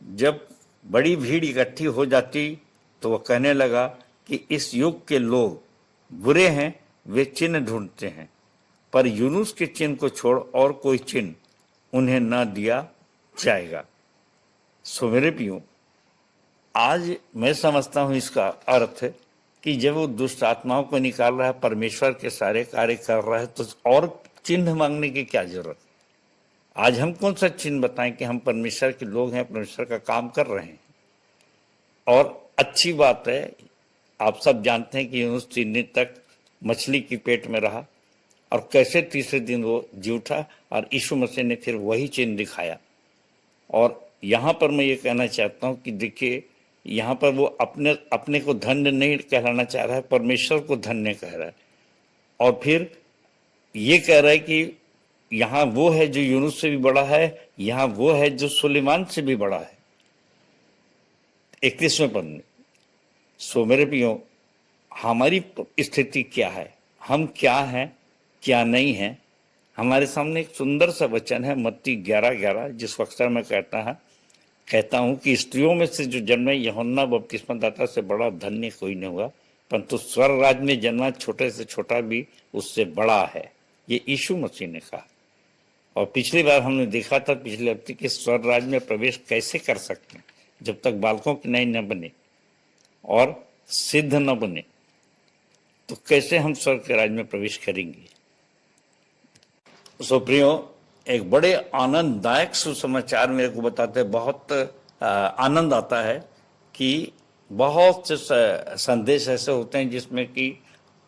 जब बड़ी भीड़ इकट्ठी हो जाती तो वह कहने लगा कि इस युग के लोग बुरे हैं, वे चिन्ह ढूंढते हैं, पर यूनुस के चिन्ह को छोड़ और कोई चिन्ह उन्हें न दिया जाएगा। सो मेरे प्रियो, आज मैं समझता हूं इसका अर्थ कि जब वो दुष्ट आत्माओं को निकाल रहा है, परमेश्वर के सारे कार्य कर रहा है, तो और चिन्ह मांगने की क्या जरूरत। आज हम कौन सा चिन्ह बताएं कि हम परमेश्वर के लोग हैं, परमेश्वर का काम कर रहे हैं। और अच्छी बात है, आप सब जानते हैं कि यूनुस 3 दिन तक मछली की पेट में रहा और कैसे तीसरे दिन वो जी उठा, और यीशु मसीह ने फिर वही चिन्ह दिखाया। और यहाँ पर मैं ये कहना चाहता हूँ कि देखिए, यहाँ पर वो अपने को धन्य नहीं कहलाना चाह रहा है, परमेश्वर को धन्य कह रहा है। और फिर ये कह रहा है कि यहाँ वो है जो यूनुस से भी बड़ा है, यहाँ वो है जो सुलेमान से भी बड़ा है। 31वें पद में। सो मेरे प्रियो, हमारी स्थिति क्या है, हम क्या हैं क्या नहीं हैं। हमारे सामने एक सुंदर सा वचन है मत्ती 11:11, जिस अक्सर मैं कहता हूँ कि स्त्रियों में से जो जन्मे यूहन्ना बपतिस्मादाता से बड़ा धन्य कोई नहीं हुआ, परंतु स्वर्ग राज्य में जन्मा छोटे से छोटा भी उससे बड़ा है। ये यीशु मसीह ने कहा। और पिछली बार हमने देखा था पिछले हफ्ते कि स्वर्ग राज्य में प्रवेश कैसे कर सकते हैं, जब तक बालकों की नई न बने और सिद्ध न बने, तो कैसे हम स्वर्ग के राज्य में प्रवेश करेंगे। सो प्रियो, एक बड़े आनंददायक सुसमाचार मेरे को बताते बहुत आनंद आता है कि बहुत से संदेश ऐसे होते हैं जिसमें कि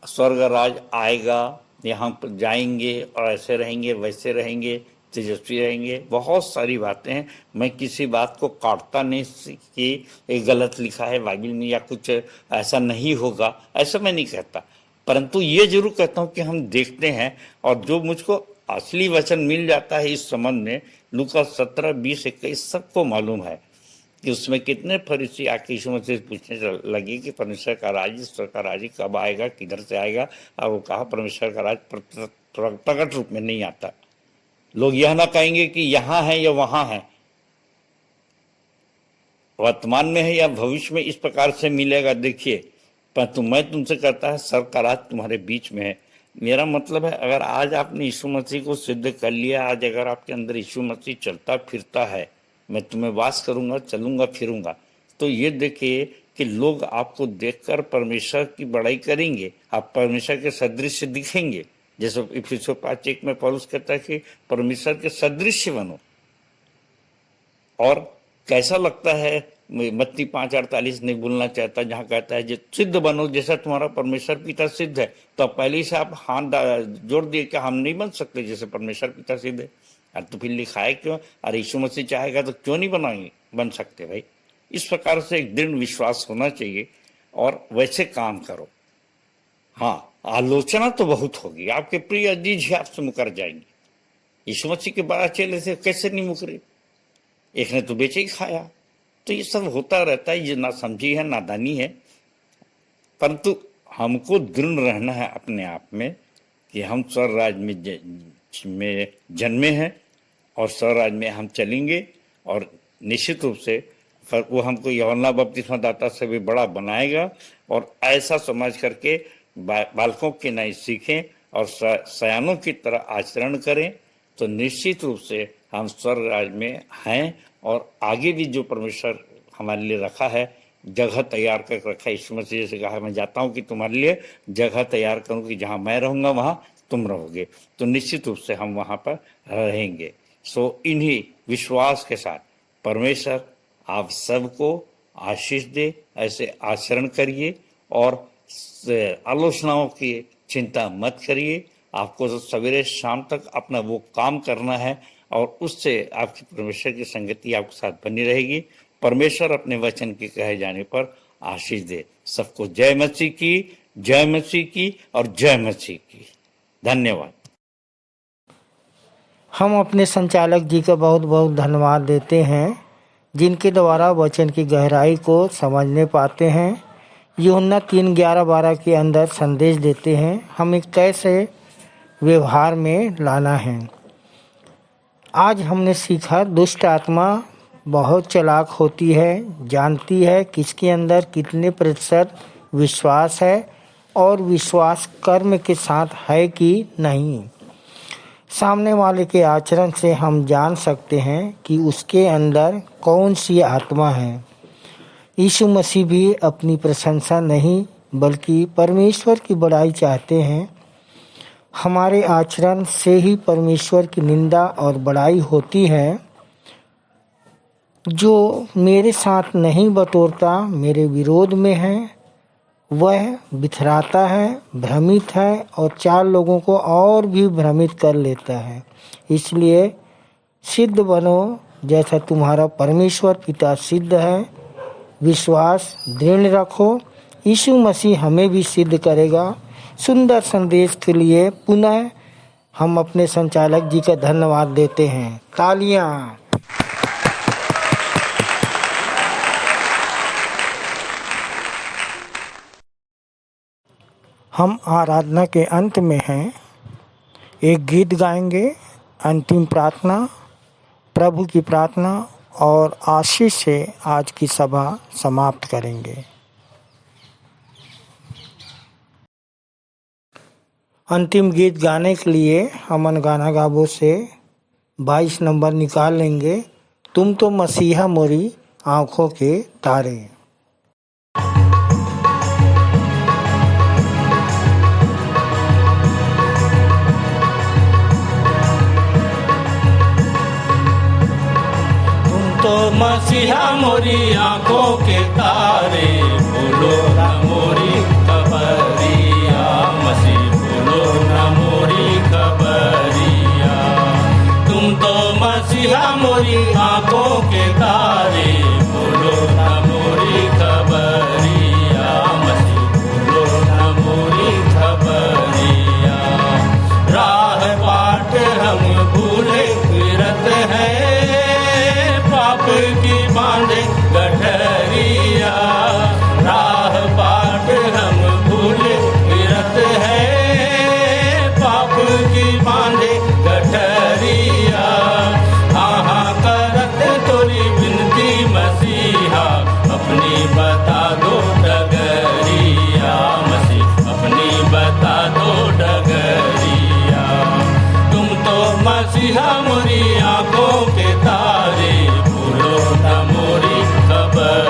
स्वर्ग राज आएगा, यहाँ पर जाएंगे और ऐसे रहेंगे वैसे रहेंगे, तेजस्वी रहेंगे, बहुत सारी बातें हैं। मैं किसी बात को काटता नहीं कि एक गलत लिखा है बाइबल में या कुछ ऐसा नहीं होगा, ऐसा मैं नहीं कहता, परंतु ये जरूर कहता हूँ कि हम देखते हैं और जो मुझको असली वचन मिल जाता है इस संबंध में, लूका 17, 20, 21 सबको मालूम है कि उसमें कितने फरीसी आके यीशु मसीह से पूछने लगे कि परमेश्वर का राज, ईश्वर का राज कब आएगा, किधर से आएगा। और वो कहा परमेश्वर का राज प्रकट रूप में नहीं आता। लोग यह ना कहेंगे कि यहाँ है या वहाँ है, वर्तमान में है या भविष्य में इस प्रकार से मिलेगा। देखिए, परंतु मैं तुमसे कहता है स्वर्ग का राज तुम्हारे बीच में है। मेरा मतलब है, अगर आज आपने यीशु मसीह को सिद्ध कर लिया, आज अगर आपके अंदर यीशु मसीह चलता फिरता है, मैं तुम्हें वास करूंगा, चलूंगा फिरूंगा, तो ये देखिए कि लोग आपको देखकर परमेश्वर की बड़ाई करेंगे, आप परमेश्वर के सदृश्य दिखेंगे। जैसे इफिसियों 5:1 में पौलुस कहता है कि परमेश्वर के सदृश्य बनो। और कैसा लगता है, मत्ती 5:48 नहीं भूलना चाहता, जहाँ कहता है जो सिद्ध बनो जैसा तुम्हारा परमेश्वर पिता सिद्ध है। तो पहले ही से आप हाथ जोड़ दिए कि हम नहीं बन सकते जैसे परमेश्वर पिता सिद्ध है। अरे तो फिर लिखा है क्यों? अरे यीशु मसीह चाहेगा तो क्यों नहीं बन सकते भाई। इस प्रकार से एक दृढ़ विश्वास होना चाहिए और वैसे काम करो। हाँ, आलोचना तो बहुत होगी, आपके प्रिय अजीज ही आपसे मुकर जाएंगे। यीशु मसीह के 12 चेले से कैसे नहीं मुकरे? एक ने तो बेचे ही खाया। तो ये सब होता रहता है, ये ना समझी है, नादानी है। परंतु हमको दृढ़ रहना है अपने आप में कि हम स्वर्ग राज्य में जन्मे हैं और स्वर्ग राज्य में हम चलेंगे। और निश्चित रूप से वो हमको यूहन्ना बपतिस्मादाता से भी बड़ा बनाएगा। और ऐसा समझ करके बालकों के नहीं सीखें और सयानों की तरह आचरण करें, तो निश्चित रूप से हम स्वर्ग राज्य में हैं। और आगे भी जो परमेश्वर हमारे लिए रखा है, जगह तैयार कर रखा है। यीशु मसीह से कहा, मैं जाता हूँ कि तुम्हारे लिए जगह तैयार करूँ कि जहाँ मैं रहूँगा वहाँ तुम रहोगे। तो निश्चित रूप से हम वहाँ पर रहेंगे। सो इन्हीं विश्वास के साथ परमेश्वर आप सबको आशीष दे। ऐसे आचरण करिए और आलोचनाओं की चिंता मत करिए आपको तो सवेरे शाम तक अपना वो काम करना है और उससे आपकी परमेश्वर की संगति आपके साथ बनी रहेगी। परमेश्वर अपने वचन के कहे जाने पर आशीष दे। सबको जय मसीह की, जय मसीह की और जय मसीह की। धन्यवाद। हम अपने संचालक जी का बहुत बहुत धन्यवाद देते हैं, जिनके द्वारा वचन की गहराई को समझने पाते हैं। यूहन्ना 3:11-12 के अंदर संदेश देते हैं हमें कैसे व्यवहार में लाना है। आज हमने सीखा दुष्ट आत्मा बहुत चालाक होती है, जानती है किसके अंदर कितने प्रतिशत विश्वास है और विश्वास कर्म के साथ है कि नहीं। सामने वाले के आचरण से हम जान सकते हैं कि उसके अंदर कौन सी आत्मा है। यीशु मसीह भी अपनी प्रशंसा नहीं बल्कि परमेश्वर की बड़ाई चाहते हैं। हमारे आचरण से ही परमेश्वर की निंदा और बड़ाई होती है। जो मेरे साथ नहीं बटोरता मेरे विरोध में है, वह बिथराता है, भ्रमित है और 4 लोगों को और भी भ्रमित कर लेता है। इसलिए सिद्ध बनो जैसा तुम्हारा परमेश्वर पिता सिद्ध है। विश्वास दृढ़ रखो, यीशु मसीह हमें भी सिद्ध करेगा। सुंदर संदेश के लिए पुनः हम अपने संचालक जी का धन्यवाद देते हैं। तालियां। हम आराधना के अंत में हैं, एक गीत गाएंगे, अंतिम प्रार्थना, प्रभु की प्रार्थना और आशीष से आज की सभा समाप्त करेंगे। अंतिम गीत गाने के लिए अमन गाना गाबो से 22 नंबर निकाल लेंगे, तुम तो मसीहा मोरी आँखों के तारे। तो मसीहा मोरी आंखों के तारे, बोलो ना मोरी खबरिया, मसीह बोलो ना मोरी खबरिया। तुम तो मसीहा मोरी आंखों के तारे, बोलो ना मोरी खबरिया, मसीह बोलो ना मोरी खबरिया। राह बाट हम भूले फिरत हैं, पाप की बांधे गठरिया। राह बाट हम भूले फिरत हैं, पाप की बांधे गठरिया। हाँ करत तोरी बिनती मसीहा, अपनी बता दो डगरिया, मसीह अपनी बता दो डगरिया। तुम तो मसीहा मोरी आंखों के तारे, बोलो ना मोरी खबर।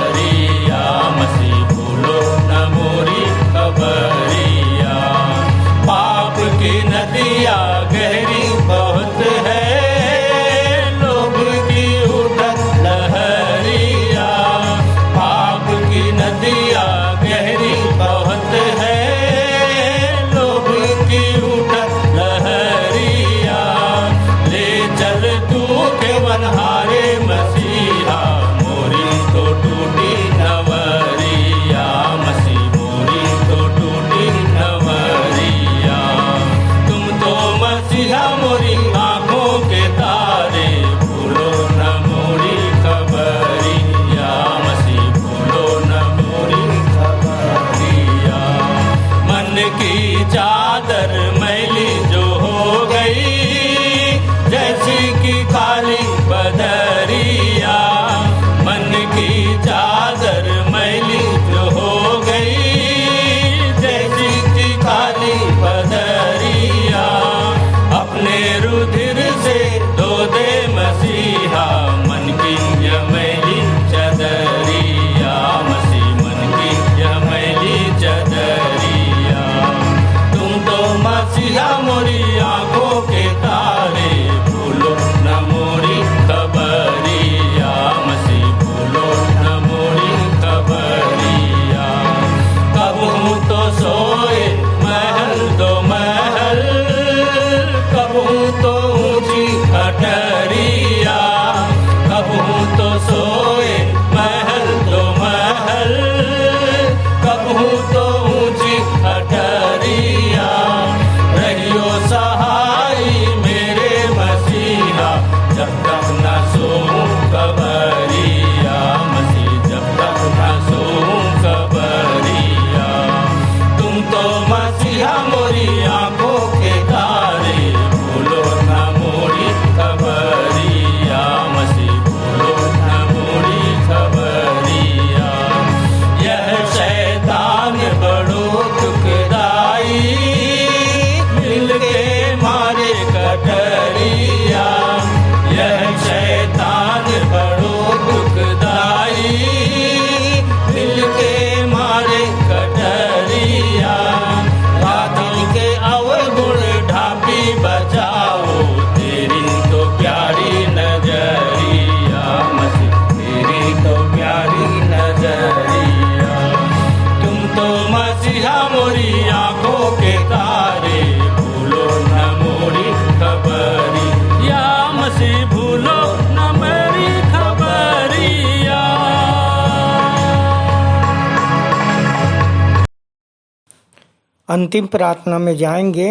अंतिम प्रार्थना में जाएंगे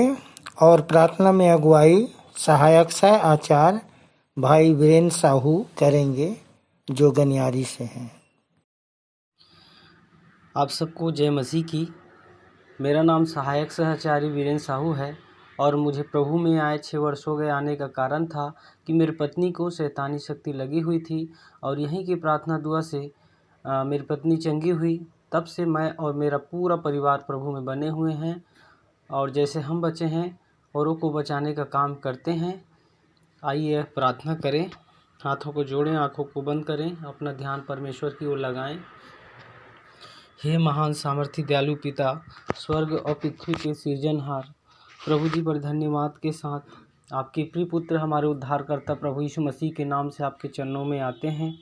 और प्रार्थना में अगुवाई सहायक सह आचार्य भाई वीरेंद्र साहू करेंगे जो गनियारी से हैं। आप सबको जय मसीह की। मेरा नाम सहायक सहचारी वीरेंद्र साहू है और मुझे प्रभु में आए 6 वर्ष हो गए। आने का कारण था कि मेरी पत्नी को शैतानी शक्ति लगी हुई थी और यहीं की प्रार्थना दुआ से मेरी पत्नी चंगी हुई। तब से मैं और मेरा पूरा परिवार प्रभु में बने हुए हैं और जैसे हम बचे हैं औरों को बचाने का काम करते हैं। आइए प्रार्थना करें, हाथों को जोड़ें, आँखों को बंद करें, अपना ध्यान परमेश्वर की ओर लगाएं। हे महान सामर्थी दयालु पिता, स्वर्ग और पृथ्वी के सृजनहार, प्रभु जी पर धन्यवाद के साथ आपके प्रिय पुत्र हमारे उद्धारकर्ता प्रभु यीशु मसीह के नाम से आपके चरणों में आते हैं।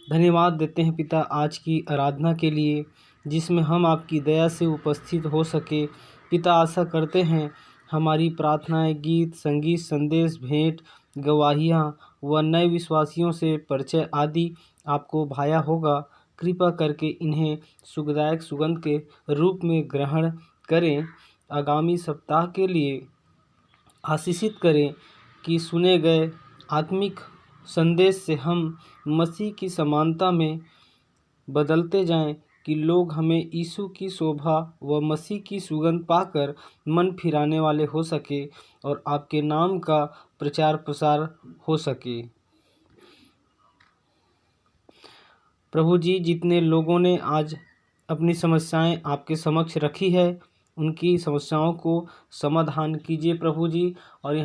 धन्यवाद देते हैं पिता आज की आराधना के लिए जिसमें हम आपकी दया से उपस्थित हो सके। पिता आशा करते हैं हमारी प्रार्थनाएं, गीत, संगीत, संदेश, भेंट, गवाहियाँ व नए विश्वासियों से परिचय आदि आपको भाया होगा। कृपा करके इन्हें सुखदायक सुगंध के रूप में ग्रहण करें। आगामी सप्ताह के लिए आशीषित करें कि सुने गए आत्मिक संदेश से हम मसीह की समानता में बदलते जाएं कि लोग हमें यीशु की शोभा व मसीह की सुगंध पाकर मन फिराने वाले हो सके और आपके नाम का प्रचार प्रसार हो सके। प्रभु जी, जितने लोगों ने आज अपनी समस्याएं आपके समक्ष रखी है उनकी समस्याओं को समाधान कीजिए प्रभु जी, और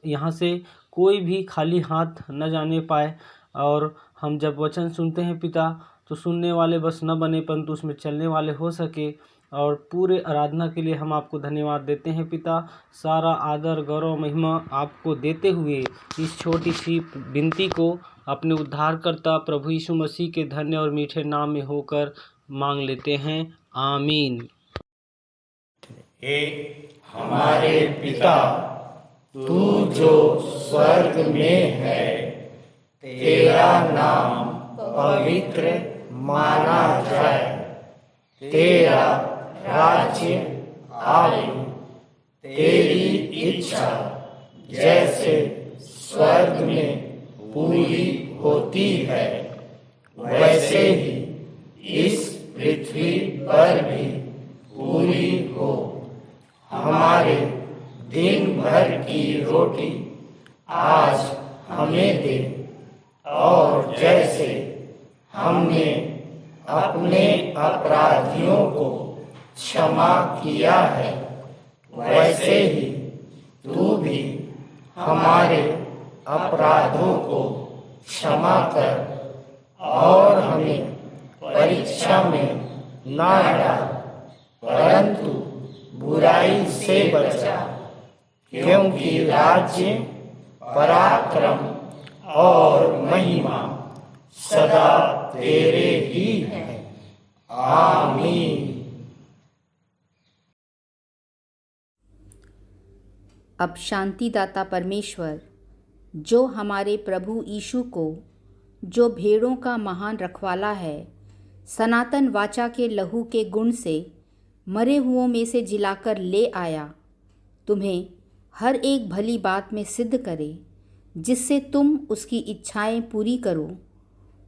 यहाँ से कोई भी खाली हाथ न जाने पाए। और हम जब वचन सुनते हैं पिता तो सुनने वाले बस न बने परंतु उसमें चलने वाले हो सके। और पूरे आराधना के लिए हम आपको धन्यवाद देते हैं पिता। सारा आदर गौरव महिमा आपको देते हुए इस छोटी सी विनती को अपने उद्धारकर्ता प्रभु यीशु मसीह के धन्य और मीठे नाम में होकर मांग लेते हैं, आमीन। हे हमारे पिता, तू जो स्वर्ग में है, तेरा नाम पवित्र माना जाए, तेरा राज्य आए, तेरी इच्छा जैसे स्वर्ग में पूरी होती है वैसे ही इस पृथ्वी पर भी पूरी हो। हमारे दिन भर की रोटी आज हमें दे और जैसे हमने अपने अपराधियों को क्षमा किया है वैसे ही तू भी हमारे अपराधों को क्षमा कर और हमें परीक्षा में ना डाल परंतु बुराई से बचा, क्योंकि राज्य, पराक्रम और महिमा सदा तेरे ही हैं। आमीन। अब शांतिदाता परमेश्वर जो हमारे प्रभु यीशु को, जो भेड़ों का महान रखवाला है, सनातन वाचा के लहू के गुण से मरे हुओं में से जिलाकर ले आया, तुम्हें हर एक भली बात में सिद्ध करे, जिससे तुम उसकी इच्छाएं पूरी करो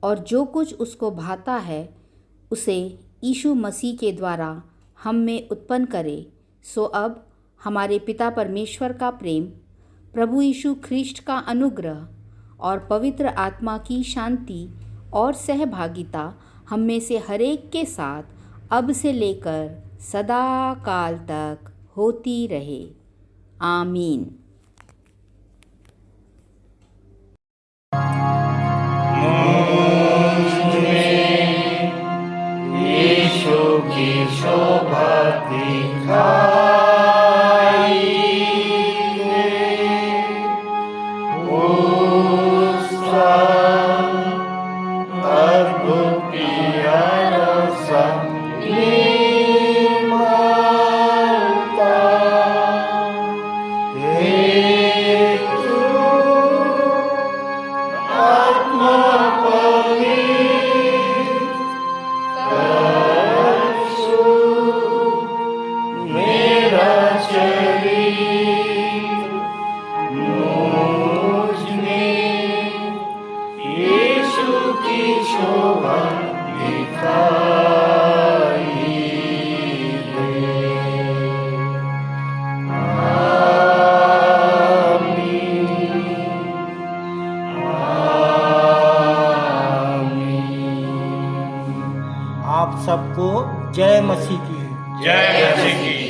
और जो कुछ उसको भाता है उसे यीशु मसीह के द्वारा हम में उत्पन्न करे। सो अब हमारे पिता परमेश्वर का प्रेम, प्रभु यीशु ख्रीष्ट का अनुग्रह और पवित्र आत्मा की शांति और सहभागिता हम में से हरेक के साथ अब से लेकर सदा काल तक होती रहे। आमीन। यीशु की शोभा दिखाई उसका अद्भुत प्यारा आत्मा सबको जय मसीह की। जय मसीह की।